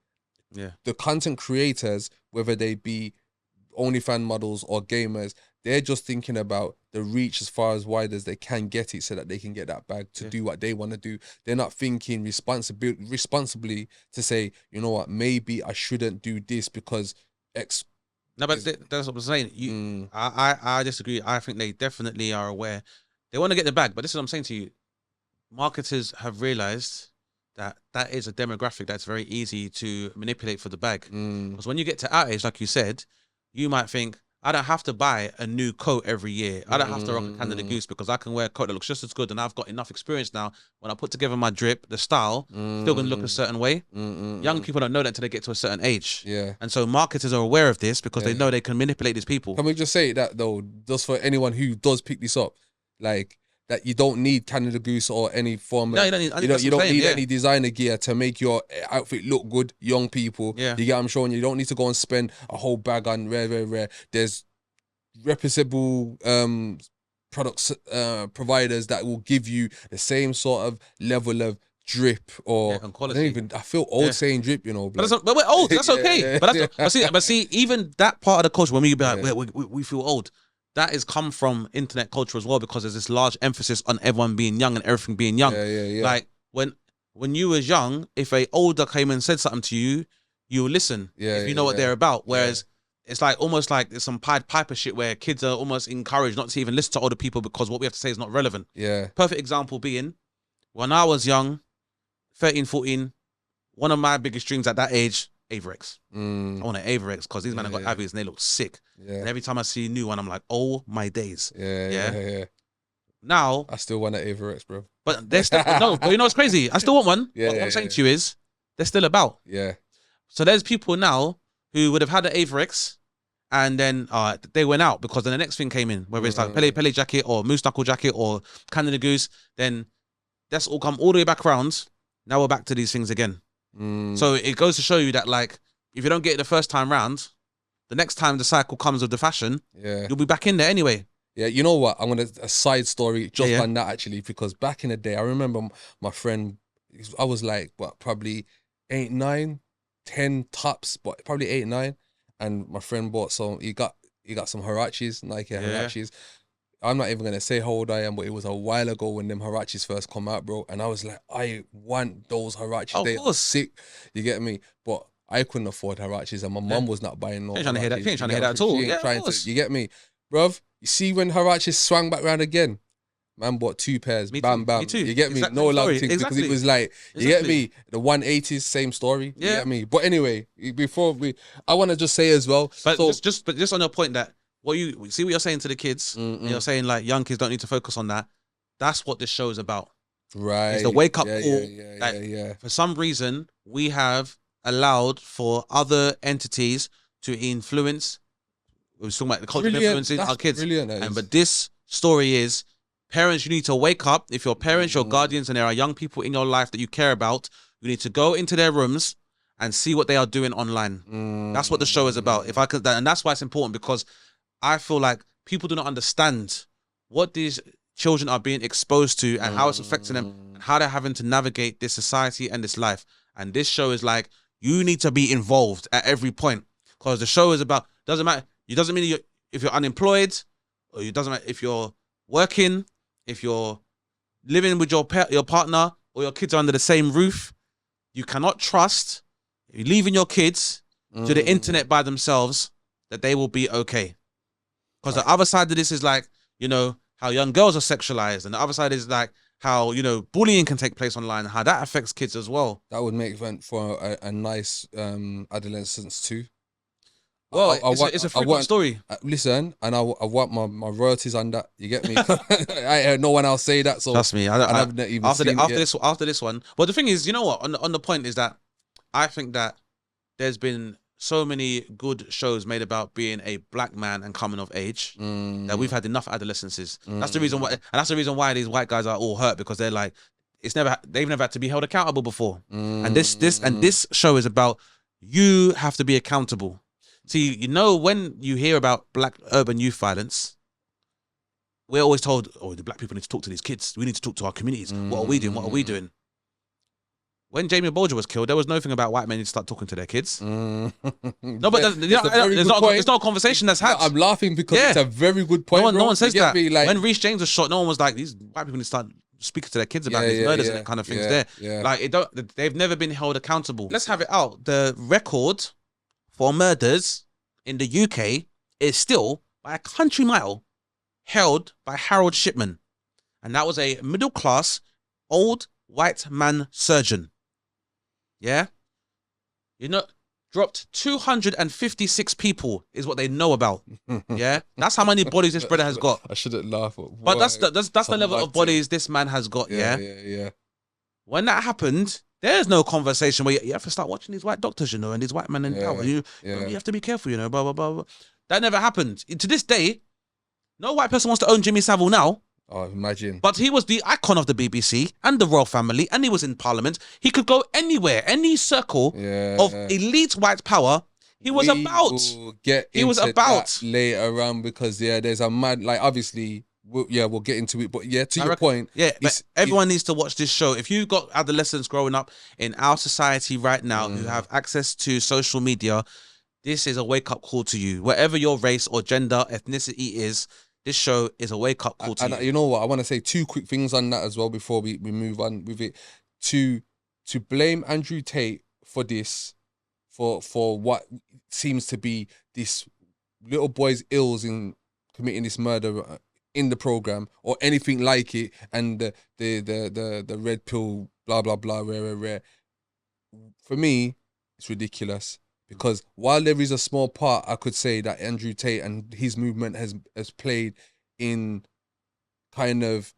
Yeah. The content creators, whether they be OnlyFans models or gamers, they're just thinking about the reach as far as wide as they can get it so that they can get that bag to do what they want to do. They're not thinking responsibly to say, you know what, maybe I shouldn't do this because X. No, but that's what I'm saying. I disagree. I think they definitely are aware. They want to get the bag, but this is what I'm saying to you. Marketers have realized that is a demographic that's very easy to manipulate for the bag. Because when you get to our age, like you said, you might think, I don't have to buy a new coat every year. I don't have to rock a Canada Goose because I can wear a coat that looks just as good, and I've got enough experience now. When I put together my drip, the style, still going to look a certain way. Young people don't know that until they get to a certain age. Yeah. And so marketers are aware of this because they know they can manipulate these people. Can we just say that though, just for anyone who does pick this up, like that you don't need Canada Goose or any form of, No, you don't need, you don't need any designer gear to make your outfit look good, young people. Yeah. You get what I'm showing you? You don't need to go and spend a whole bag on rare. There's reputable products providers that will give you the same sort of level of drip or and quality. I feel old saying drip, you know. But we're old. That's okay. But see, even that part of the culture when we be like, we feel old. That is come from internet culture as well, because there's this large emphasis on everyone being young and everything being young. Like when you was young, if a older came and said something to you, you will listen if you know what they're about. Whereas it's like almost like there's some Pied Piper shit where kids are almost encouraged not to even listen to older people because what we have to say is not relevant. Yeah. Perfect example being when I was young, 13, 14, one of my biggest dreams at that age, Averex. I want an Averex because these men have got Avies and they look sick. Yeah. And every time I see a new one, I'm like, oh my days. Yeah. Now I still want an Averex, bro. But they're still no, but you know what's crazy? I still want one. What I'm saying to you is they're still about. Yeah. So there's people now who would have had an Averex and then they went out because then the next thing came in, whether it's like Pele jacket or Moose Knuckle jacket or Canada Goose, then that's all come all the way back around. Now we're back to these things again. So it goes to show you that, like, if you don't get it the first time round, the next time the cycle comes of the fashion, you'll be back in there anyway. Yeah, you know what? I'm gonna a side story just on that actually, because back in the day, I remember my friend. I was like, what, probably 8, 9, 10 tops, but probably 8, 9. And my friend bought some. He got some Huaraches, Nike Huaraches. I'm not even gonna say how old I am, but it was a while ago when them Huaraches first come out, bro. And I was like, I want those Huaraches. They are sick. You get me? But I couldn't afford Huaraches, and my mum was not buying no. You ain't trying to hear that. You ain't trying to hear that at all. You get me, bruv? You see when Huaraches swung back round again, man bought 2 pairs. Bam, bam. Me too. You get me? No love things because it was like, you get me? The 180s, same story. You get me? But anyway, I want to just say as well. But just on your point that what you see what you're saying to the kids, you're saying like young kids don't need to focus on that. That's what this show is about. Right. It's the wake up call. For some reason, we have allowed for other entities to influence. We were talking about the cultural influences our kids. But this story is, parents, you need to wake up. If your parents, your guardians, and there are young people in your life that you care about, you need to go into their rooms and see what they are doing online. That's what the show is about. If I could, and that's why it's important, because I feel like people do not understand what these children are being exposed to and how it's affecting them and how they're having to navigate this society and this life. And this show is like, you need to be involved at every point, because the show is about, doesn't matter. It doesn't mean if you're unemployed, or it doesn't matter if you're working, if you're living with your partner, or your kids are under the same roof. You cannot trust, if you're leaving your kids to the internet by themselves, that they will be okay. Because the other side of this is like, you know, how young girls are sexualized, and the other side is like how, you know, bullying can take place online, and how that affects kids as well. That would make for a nice Adolescence too. Well, it's a frequent story. Listen, and I want my royalties on that. You get me? I heard no one else say that. So trust me, after this one. But the thing is, you know what? On the point is that I think that there's been so many good shows made about being a black man and coming of age that we've had enough adolescences. That's the reason why, and that's the reason why these white guys are all hurt, because they're like, they've never had to be held accountable before. And this show is about, you have to be accountable. See, you know, when you hear about black urban youth violence, we're always told, oh, the black people need to talk to these kids. We need to talk to our communities. What are we doing? What are we doing? When Jamie Bolger was killed, there was nothing about white men need to start talking to their kids. No, but it's not a conversation that's had. I'm laughing because it's a very good point. No one says that. When Reece James was shot, no one was like, these white people need to start speaking to their kids about these murders and that kind of things there. Yeah. Like, they've never been held accountable. Let's have it out. The record for murders in the UK is still, by a country mile, held by Harold Shipman. And that was a middle-class, old white man surgeon. Yeah? You know, dropped 256 people is what they know about. Yeah? That's how many bodies this brother has got. I shouldn't laugh. But that's the level of bodies this man has got, yeah? When that happened, there's no conversation where you have to start watching these white doctors, you know, and these white men in power. You have to be careful, you know, blah, blah, blah, blah. That never happened. To this day, no white person wants to own Jimmy Savile now. Oh, imagine. But he was the icon of the BBC and the royal family, and he was in Parliament. He could go anywhere, any circle of elite white power. He was about later on because there's a mad, like, obviously we'll get into it, but to your point, but everyone needs to watch this show. If you've got adolescents growing up in our society right now who have access to social media, this is a wake-up call to you. Whatever your race or gender, ethnicity is, this show is a wake-up call to you. And you know what? I want to say two quick things on that as well before we move on with it. To blame Andrew Tate for this, for what seems to be this little boy's ills in committing this murder in the program or anything like it, and the red pill, blah, blah, blah, rare. For me, it's ridiculous. Because while there is a small part, I could say that Andrew Tate and his movement has played in kind of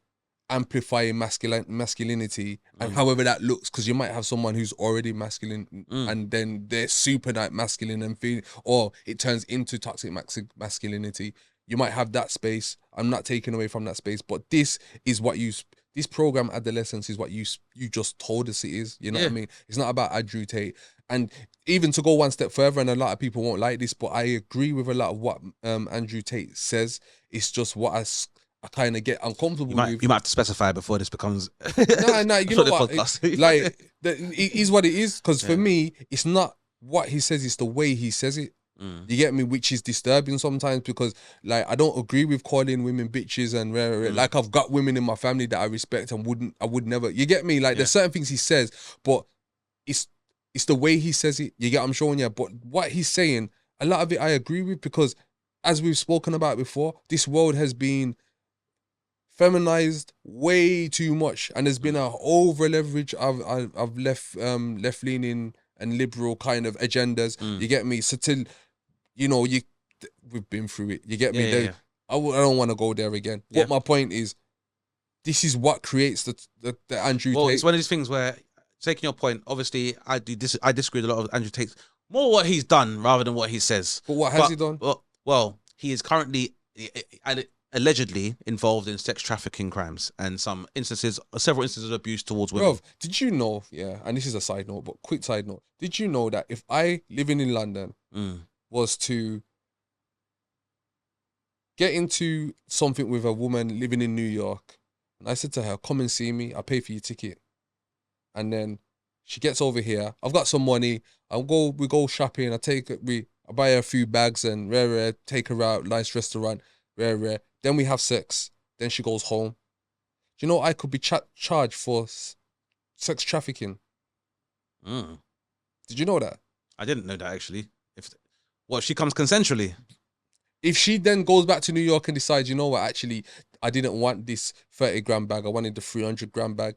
amplifying masculinity and however that looks, because you might have someone who's already masculine and then they're super masculine and feeling, or it turns into toxic masculinity. You might have that space. I'm not taking away from that space, but this program Adolescence is what you just told us it is. You know what I mean? It's not about Andrew Tate. And even to go one step further, and a lot of people won't like this, but I agree with a lot of what Andrew Tate says. It's just what I kind of get uncomfortable with. You might have to specify before this becomes... No, you know what? It is what it is. Because for me, it's not what he says, it's the way he says it. You get me? Which is disturbing sometimes, because like I don't agree with calling women bitches and like I've got women in my family that I respect and I would never. You get me? Like there's certain things he says, but it's the way he says it. You get what I'm showing you? But what he's saying, a lot of it I agree with, because as we've spoken about before, this world has been feminized way too much, and there's been a over leverage of left leaning and liberal kind of agendas. You get me? So till we've been through it. You get me? I don't want to go there again. But my point is, this is what creates the Andrew Tate. Well, it's one of these things where, taking your point, obviously I disagree with a lot of Andrew Tate's, more what he's done rather than what he says. But what has he done? Well, he is currently allegedly involved in sex trafficking crimes and several instances of abuse towards women. Bro, did you know, and this is a side note, but quick side note, did you know that if I, living in London, was to get into something with a woman living in New York, and I said to her, come and see me, I'll pay for your ticket, and then she gets over here, I've got some money, we go shopping, I buy her a few bags and take her out, nice restaurant, then we have sex, then she goes home. Do you know I could be charged for sex trafficking? Did you know that? I didn't know that, actually. If she comes consensually? If she then goes back to New York and decides, you know what, actually, I didn't want this 30 gram bag, I wanted the 300 gram bag,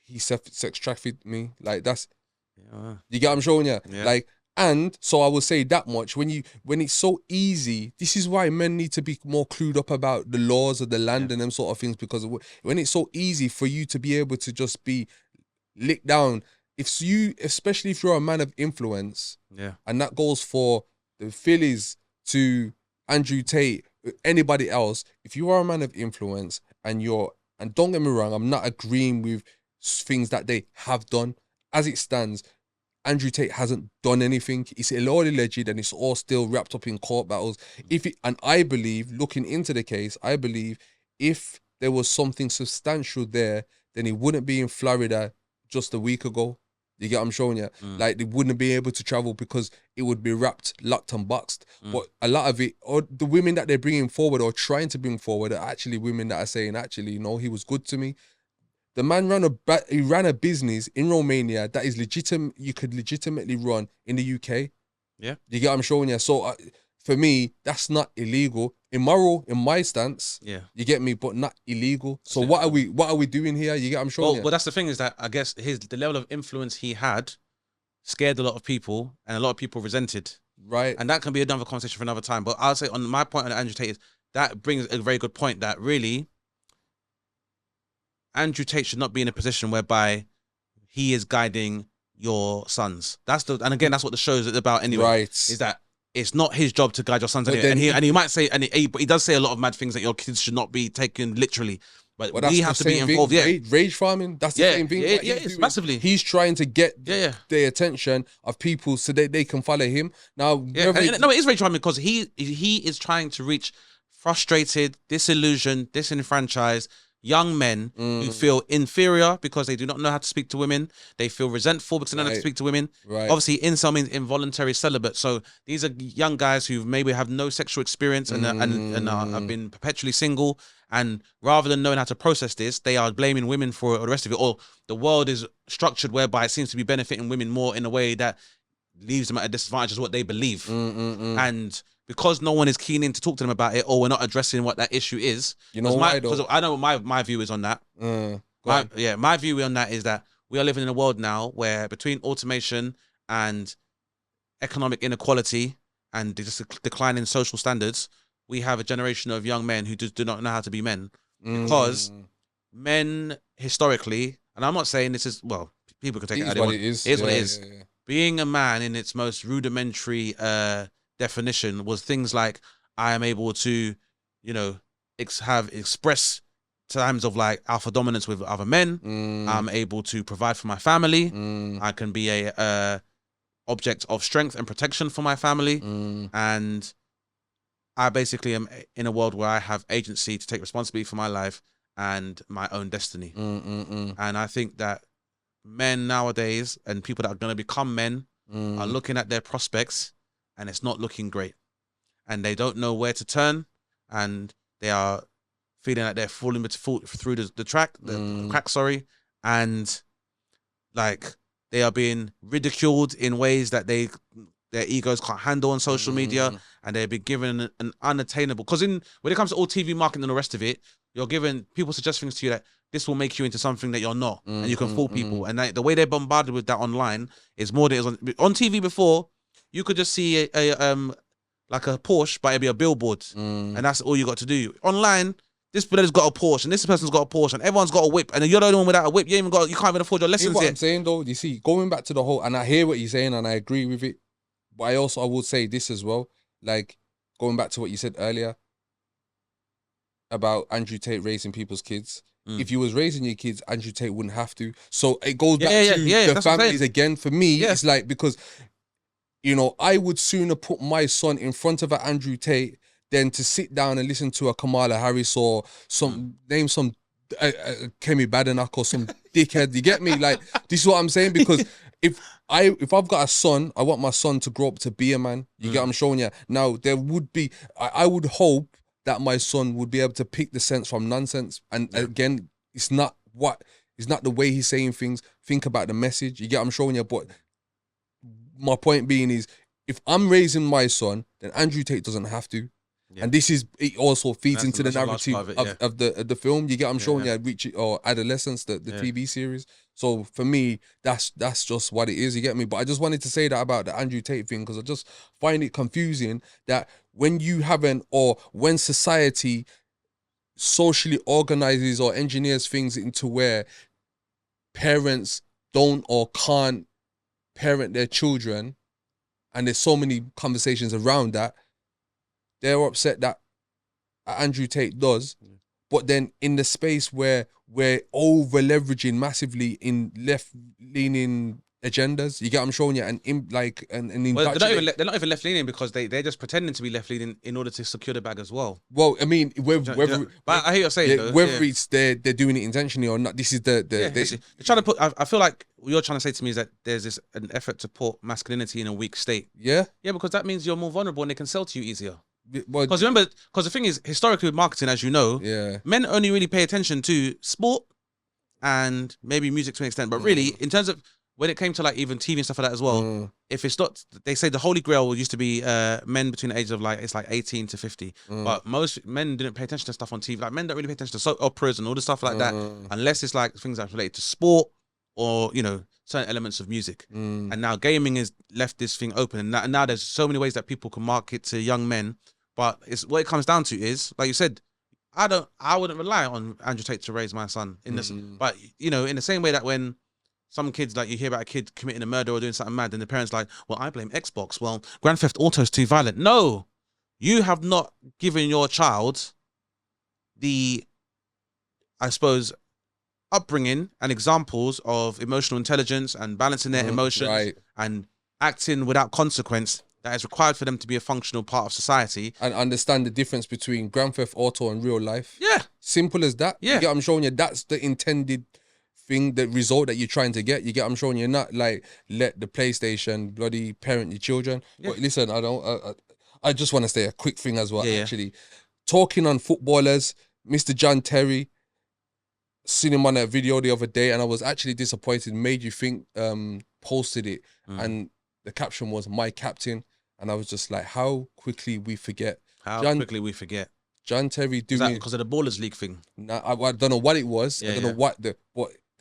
he sex trafficked me. Like, that's... You get what I'm showing you? Yeah. Like, and so I will say that much, when it's so easy, this is why men need to be more clued up about the laws of the land and them sort of things, because when it's so easy for you to be able to just be licked down, especially if you're a man of influence, and that goes for the Phillies to Andrew Tate, anybody else, if you are a man of influence and don't get me wrong, I'm not agreeing with things that they have done. As it stands, Andrew Tate hasn't done anything. It's all alleged and it's all still wrapped up in court battles. And I believe, looking into the case, I believe if there was something substantial there, then he wouldn't be in Florida just a week ago. You get what I'm showing you? Like, they wouldn't be able to travel because it would be wrapped, locked and boxed. But a lot of it, or the women that they're bringing forward or trying to bring forward are actually women that are saying, actually, he was good to me. The man ran a business in Romania that is legitimate. You could legitimately run in the UK. Yeah. You get what I'm showing you? So for me, that's not illegal. Immoral in my stance. Yeah. You get me? But not illegal. So what are we doing here? You get what I'm showing you? Well, that's the thing, is that I guess the level of influence he had scared a lot of people, and a lot of people resented. Right. And that can be another conversation for another time. But I'll say, on my point on Andrew Tate, is that brings a very good point, that really Andrew Tate should not be in a position whereby he is guiding your sons. And again, that's what the show is about anyway. Right. Is that it's not his job to guide your sons But anyway. then And he might say, but he does say a lot of mad things that your kids should not be taken literally. But we have to be involved. Yeah. Rage farming, that's the same thing. Yeah, it's massively. He's trying to get the attention of people so that they can follow him. Now, no, it is rage farming because he is trying to reach frustrated, disillusioned, disenfranchised young men who feel inferior because they do not know how to speak to women. They feel resentful because they don't know how to speak to women. Right. Obviously, incel means involuntary celibate. So these are young guys who maybe have no sexual experience and have been perpetually single. And rather than knowing how to process this, they are blaming women for the rest of it. Or the world is structured whereby it seems to be benefiting women more in a way that leaves them at a disadvantage, is what they believe. And because no one is keen in to talk to them about it, or we're not addressing what that issue is. You know why? Because I know what my view is on that. My view on that is that we are living in a world now where, between automation and economic inequality and just decline in social standards, we have a generation of young men who do not know how to be men. Because men historically, and I'm not saying this is, well, people can take it how they want. It is what it is. Yeah. Being a man in its most rudimentary definition was things like, I am able to, express times of like alpha dominance with other men. I'm able to provide for my family. I can be a object of strength and protection for my family. And I basically am in a world where I have agency to take responsibility for my life and my own destiny. And I think that men nowadays, and people that are going to become men, are looking at their prospects, and it's not looking great. And they don't know where to turn, and they are feeling like they're falling through the cracks, and like they are being ridiculed in ways that their egos can't handle on social media, and they've been given an unattainable. Because when it comes to all TV marketing and the rest of it, you're given, people suggest things to you that this will make you into something that you're not, and you can fool people. And the way they're bombarded with that online is more than it is on TV. Before, you could just see like a Porsche, but it'd be a billboard, and that's all you got to do. Online, this brother's got a Porsche, and this person's got a Porsche, and everyone's got a whip, and you're the only one without a whip. You can't even afford your lessons what yet. I'm saying though, you see, going back to the whole, and I hear what you're saying, and I agree with it, but I will say this as well, like going back to what you said earlier about Andrew Tate raising people's kids. If you was raising your kids, Andrew Tate wouldn't have to. So it goes back to the families again. For me, it's like, because I would sooner put my son in front of an Andrew Tate than to sit down and listen to a Kamala Harris or name some Kemi Badenoch or some dickhead. You get me? Like, this is what I'm saying, because if I've got a son, I want my son to grow up to be a man. You get what I'm showing you? Now, there would be, I would hope that my son would be able to pick the sense from nonsense. And again, it's not the way he's saying things. Think about the message. You get what I'm showing you? But my point being is, if I'm raising my son, then Andrew Tate doesn't have to. Yeah. And it also feeds into the narrative of the film. You get what I'm showing you? Or Adolescence, the TV series. So for me, that's just what it is. You get me? But I just wanted to say that about the Andrew Tate thing, because I just find it confusing that when when society socially organizes or engineers things into where parents don't or can't parent their children, and there's so many conversations around that, they're upset that Andrew Tate does. But then in the space where we're over leveraging massively in left leaning agendas. You get what I'm showing you, and Well, they're not even left leaning because they're just pretending to be left leaning in order to secure the bag as well. Well, I mean, But I hear you're saying whether it's they're doing it intentionally or not. This is they're trying to put. I feel like what you're trying to say to me is that there's an effort to put masculinity in a weak state. Yeah, because that means you're more vulnerable and they can sell to you easier. Well, because the thing is, historically with marketing, as you know, men only really pay attention to sport and maybe music to an extent. But really, in terms of when it came to like even TV and stuff like that as well, if it's not, they say the holy grail used to be men between the ages of like 18 to 50. But most men didn't pay attention to stuff on TV. Like men don't really pay attention to soap operas and all the stuff like that unless it's like things that's related to sport or certain elements of music. And now gaming has left this thing open, and now there's so many ways that people can market to young men. But it's what it comes down to is, like you said, I wouldn't rely on Andrew Tate to raise my son in this. But in the same way that when some kids, like you hear about a kid committing a murder or doing something mad, and the parents like, well, I blame Xbox. Well, Grand Theft Auto is too violent. No, you have not given your child the, I suppose, upbringing and examples of emotional intelligence and balancing their emotions and acting without consequence that is required for them to be a functional part of society and understand the difference between Grand Theft Auto and real life. Simple as that. Yeah, I'm showing you that's the intended thing, the result that you're trying to get. I'm showing you, not like let the PlayStation bloody parent your children. But listen, I just want to say a quick thing as well. Actually, talking on footballers, Mr. John Terry, seen him on a video the other day, and I was actually disappointed. Made you think, posted it, and the caption was "My captain," and I was just like, how quickly we forget. John Terry doing... Is that because of the Ballers League thing? Nah, I don't know what it was. I don't know what there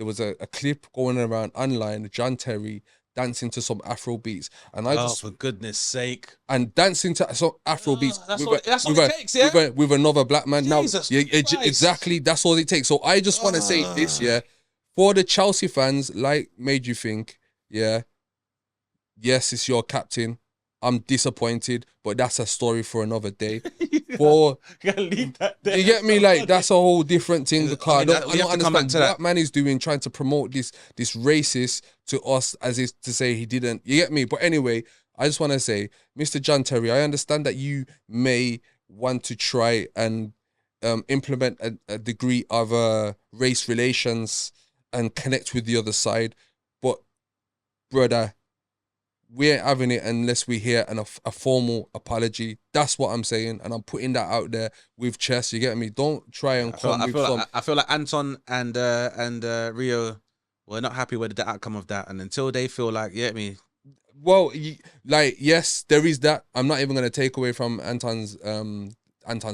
was a clip going around online, John Terry dancing to some Afro beats, and I just, for goodness sake, and dancing to some Afro beats. That's what it takes, yeah. With another black man. Jesus Christ. Exactly. That's all it takes. So I just want to say this, for the Chelsea fans, like made you think, yes, it's your captain. I'm disappointed, but that's a story for another day. You get me? Like, that's a whole different thing. Because I don't understand what man is doing, trying to promote this racist to us as is to say he didn't. You get me? But anyway, I just want to say, Mr. John Terry, I understand that you may want to try and implement a degree of race relations and connect with the other side, but brother, we ain't having it unless we hear a formal apology. That's what I'm saying, and I'm putting that out there with chest. You get me? Don't try and I feel like Anton and Rio were not happy with the outcome of that, and until they feel like, you get me? Well, like, yes, there is that. I'm not even going to take away from Anton's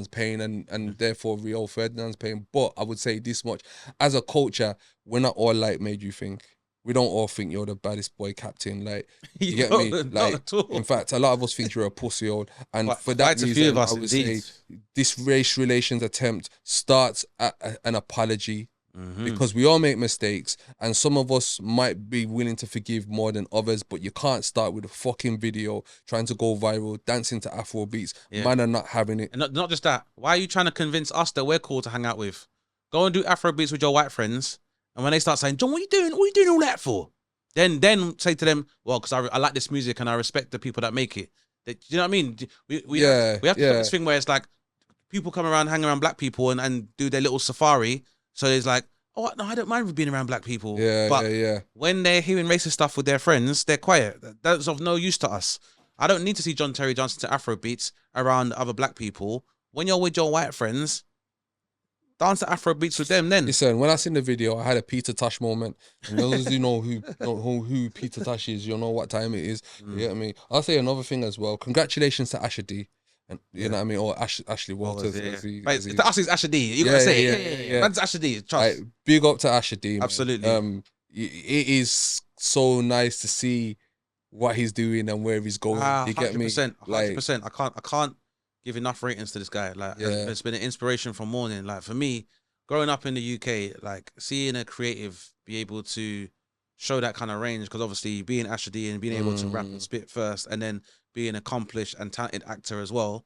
pain and therefore Rio Ferdinand's pain, but I would say this much: as a culture, we're not all like made you think. We don't all think you're the baddest boy captain. Like, you get me? Like, in fact, a lot of us think you're a pussy old. And for that reason, I would say this race relations attempt starts at an apology, because we all make mistakes, and some of us might be willing to forgive more than others, but you can't start with a fucking video trying to go viral, dancing to Afro beats. Man are not having it. And not just that. Why are you trying to convince us that we're cool to hang out with? Go and do Afro beats with your white friends. And when they start saying, John, what are you doing? What are you doing all that for? Then say to them, well, because I like this music and I respect the people that make it. Do you know what I mean? We have to do this thing where it's like people come around, hang around black people and do their little safari. So it's like, oh, no, I don't mind being around black people. But when they're hearing racist stuff with their friends, they're quiet. That's of no use to us. I don't need to see John Terry dancing to Afro beats around other black people. When you're with your white friends, dance to Afro beats with them then. Listen, when I seen the video, I had a Peter Tosh moment. And those who know who Peter Tosh is, you'll know what time it is. You get me? I'll say another thing as well. Congratulations to Asher D. And you know what I mean? Or Ashley Walters. To us, it's Asher D. You gotta say it. That's Asher D. Trust. Big up to Asher D. Man. Absolutely. It is so nice to see what he's doing and where he's going. You get me? 100%. I can't give enough ratings to this guy. Like, it's been an inspiration from morning. Like, for me, growing up in the UK, like seeing a creative be able to show that kind of range, because obviously being Asher D and being able to rap and spit first, and then being an accomplished and talented actor as well,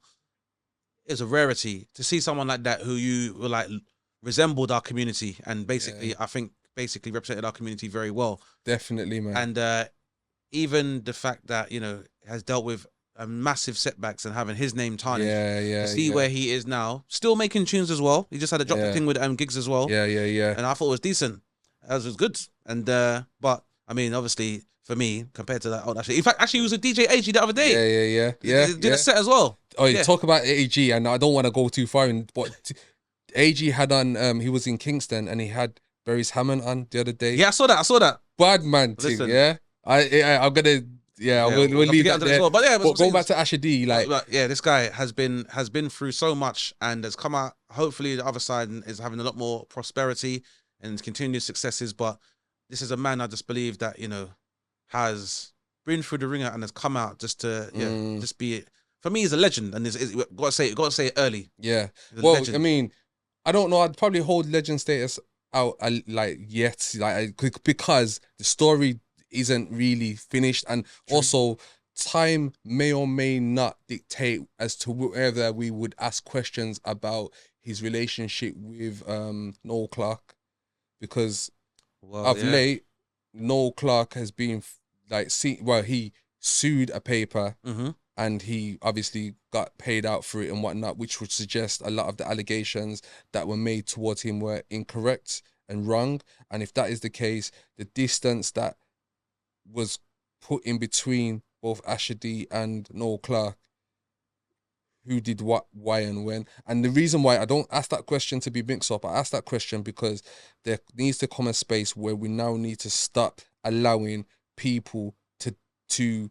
is a rarity. To see someone like that who you were like resembled our community, and basically I think basically represented our community very well. Definitely, man. And even the fact that, you know, has dealt with massive setbacks and having his name tarnished. Yeah. To see where he is now, still making tunes as well. He just had a drop the thing with gigs as well. Yeah. And I thought it was decent. As was good. And but I mean, obviously for me, compared to that, in fact, he was a DJ AG the other day. Yeah. Did a set as well. Oh, you talk about AG, and I don't want to go too far in, but AG had on. He was in Kingston, and he had Barry's Hammond on the other day. Yeah, I saw that. Bad man thing. Listen. Yeah. I'm gonna. Yeah, we'll leave that there. Well. But yeah, but going back to Asher D, like this guy has been through so much and has come out. Hopefully, the other side is having a lot more prosperity and continued successes. But this is a man I just believe that, you know, has been through the ringer and has come out just to just be. For me, he's a legend, and got to say it early. Yeah. Well, legend. I mean, I don't know. I'd probably hold legend status out because the story isn't really finished, and also time may or may not dictate as to whether we would ask questions about his relationship with Noel Clark, because late Noel Clark has been he sued a paper and he obviously got paid out for it and whatnot, which would suggest a lot of the allegations that were made towards him were incorrect and wrong. And if that is the case, the distance that was put in between both Asher D and Noel Clark, who did what, why, and when. And the reason why I don't ask that question to be mixed up, I ask that question because there needs to come a space where we now need to stop allowing people to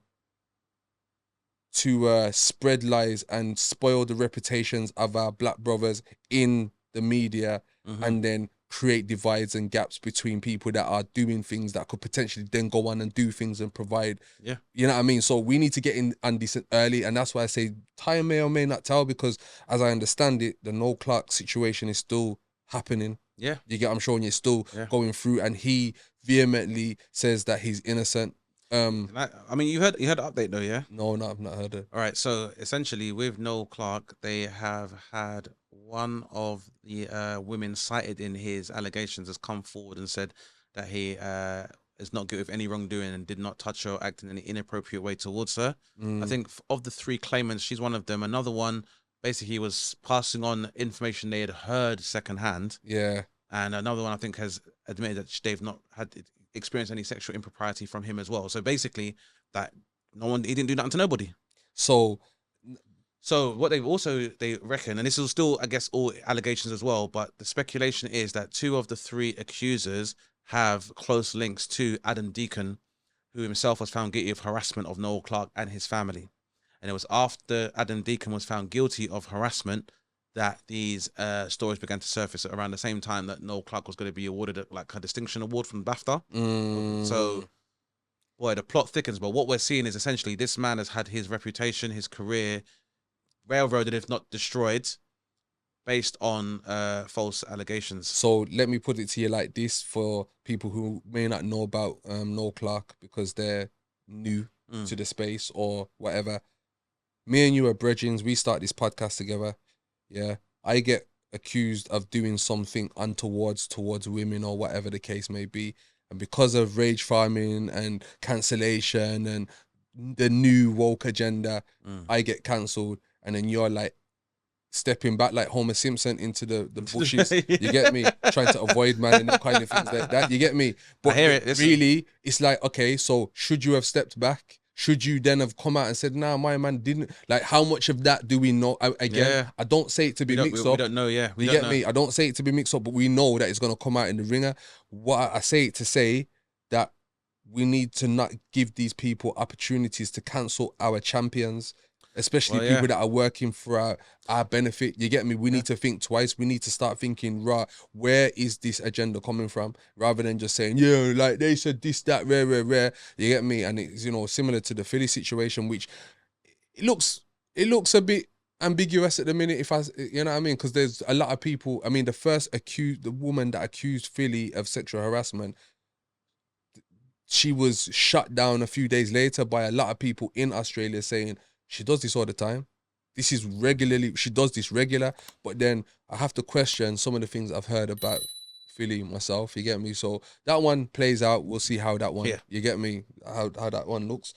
spread lies and spoil the reputations of our black brothers in the media, and then create divides and gaps between people that are doing things that could potentially then go on and do things and provide. Yeah. You know what I mean? So we need to get in undecent early, and that's why I say time may or may not tell, because as I understand it, the Noel Clark situation is still happening. Yeah. You get what I'm showing you? It's still going through, and he vehemently says that he's innocent. I mean, you heard the update though, yeah? No, I've not heard it. All right, so essentially with Noel Clark, they have had one of the women cited in his allegations has come forward and said that he is not guilty of any wrongdoing and did not touch her or act in any inappropriate way towards her. I think of the three claimants, she's one of them. Another one basically was passing on information they had heard secondhand. Yeah. And another one I think has admitted that they've not had experienced any sexual impropriety from him as well. So basically, that he didn't do nothing to nobody. So what they reckon, and this is still, I guess, all allegations as well, but the speculation is that two of the three accusers have close links to Adam Deacon, who himself was found guilty of harassment of Noel Clark and his family. And it was after Adam Deacon was found guilty of harassment that these stories began to surface around the same time that Noel Clark was going to be awarded a distinction award from BAFTA. So, boy, the plot thickens. But what we're seeing is essentially this man has had his reputation, his career railroaded, if not destroyed, based on false allegations. So let me put it to you like this for people who may not know about Noel Clark because they're new to the space or whatever. Me and you are brethrens. We start this podcast together. Yeah, I get accused of doing something untowards towards women or whatever the case may be. And because of rage farming and cancellation and the new woke agenda, I get cancelled. And then you're like stepping back like Homer Simpson into the bushes. You get me? Trying to avoid man and that kind of things like that. You get me? But I hear it. Really, it's like, okay, so should you have stepped back? Should you then have come out and said, nah, my man didn't? Like, how much of that do we know? I don't say it to be mixed up. We don't know, yeah. You get me? I don't say it to be mixed up, but we know that it's going to come out in the ringer. What I say it to say that we need to not give these people opportunities to cancel our champions, especially people that are working for our benefit. You get me? We need to think twice. We need to start thinking, right, where is this agenda coming from? Rather than just saying, yeah, like they said this, that, rare. You get me? And it's, similar to the Philly situation, which it looks a bit ambiguous at the minute, you know what I mean? Because there's a lot of people. I mean, the woman that accused Philly of sexual harassment, she was shut down a few days later by a lot of people in Australia saying, she does this all the time. She does this regular. But then I have to question some of the things I've heard about Philly myself. You get me? So that one plays out. We'll see how that one. Yeah. You get me? How that one looks.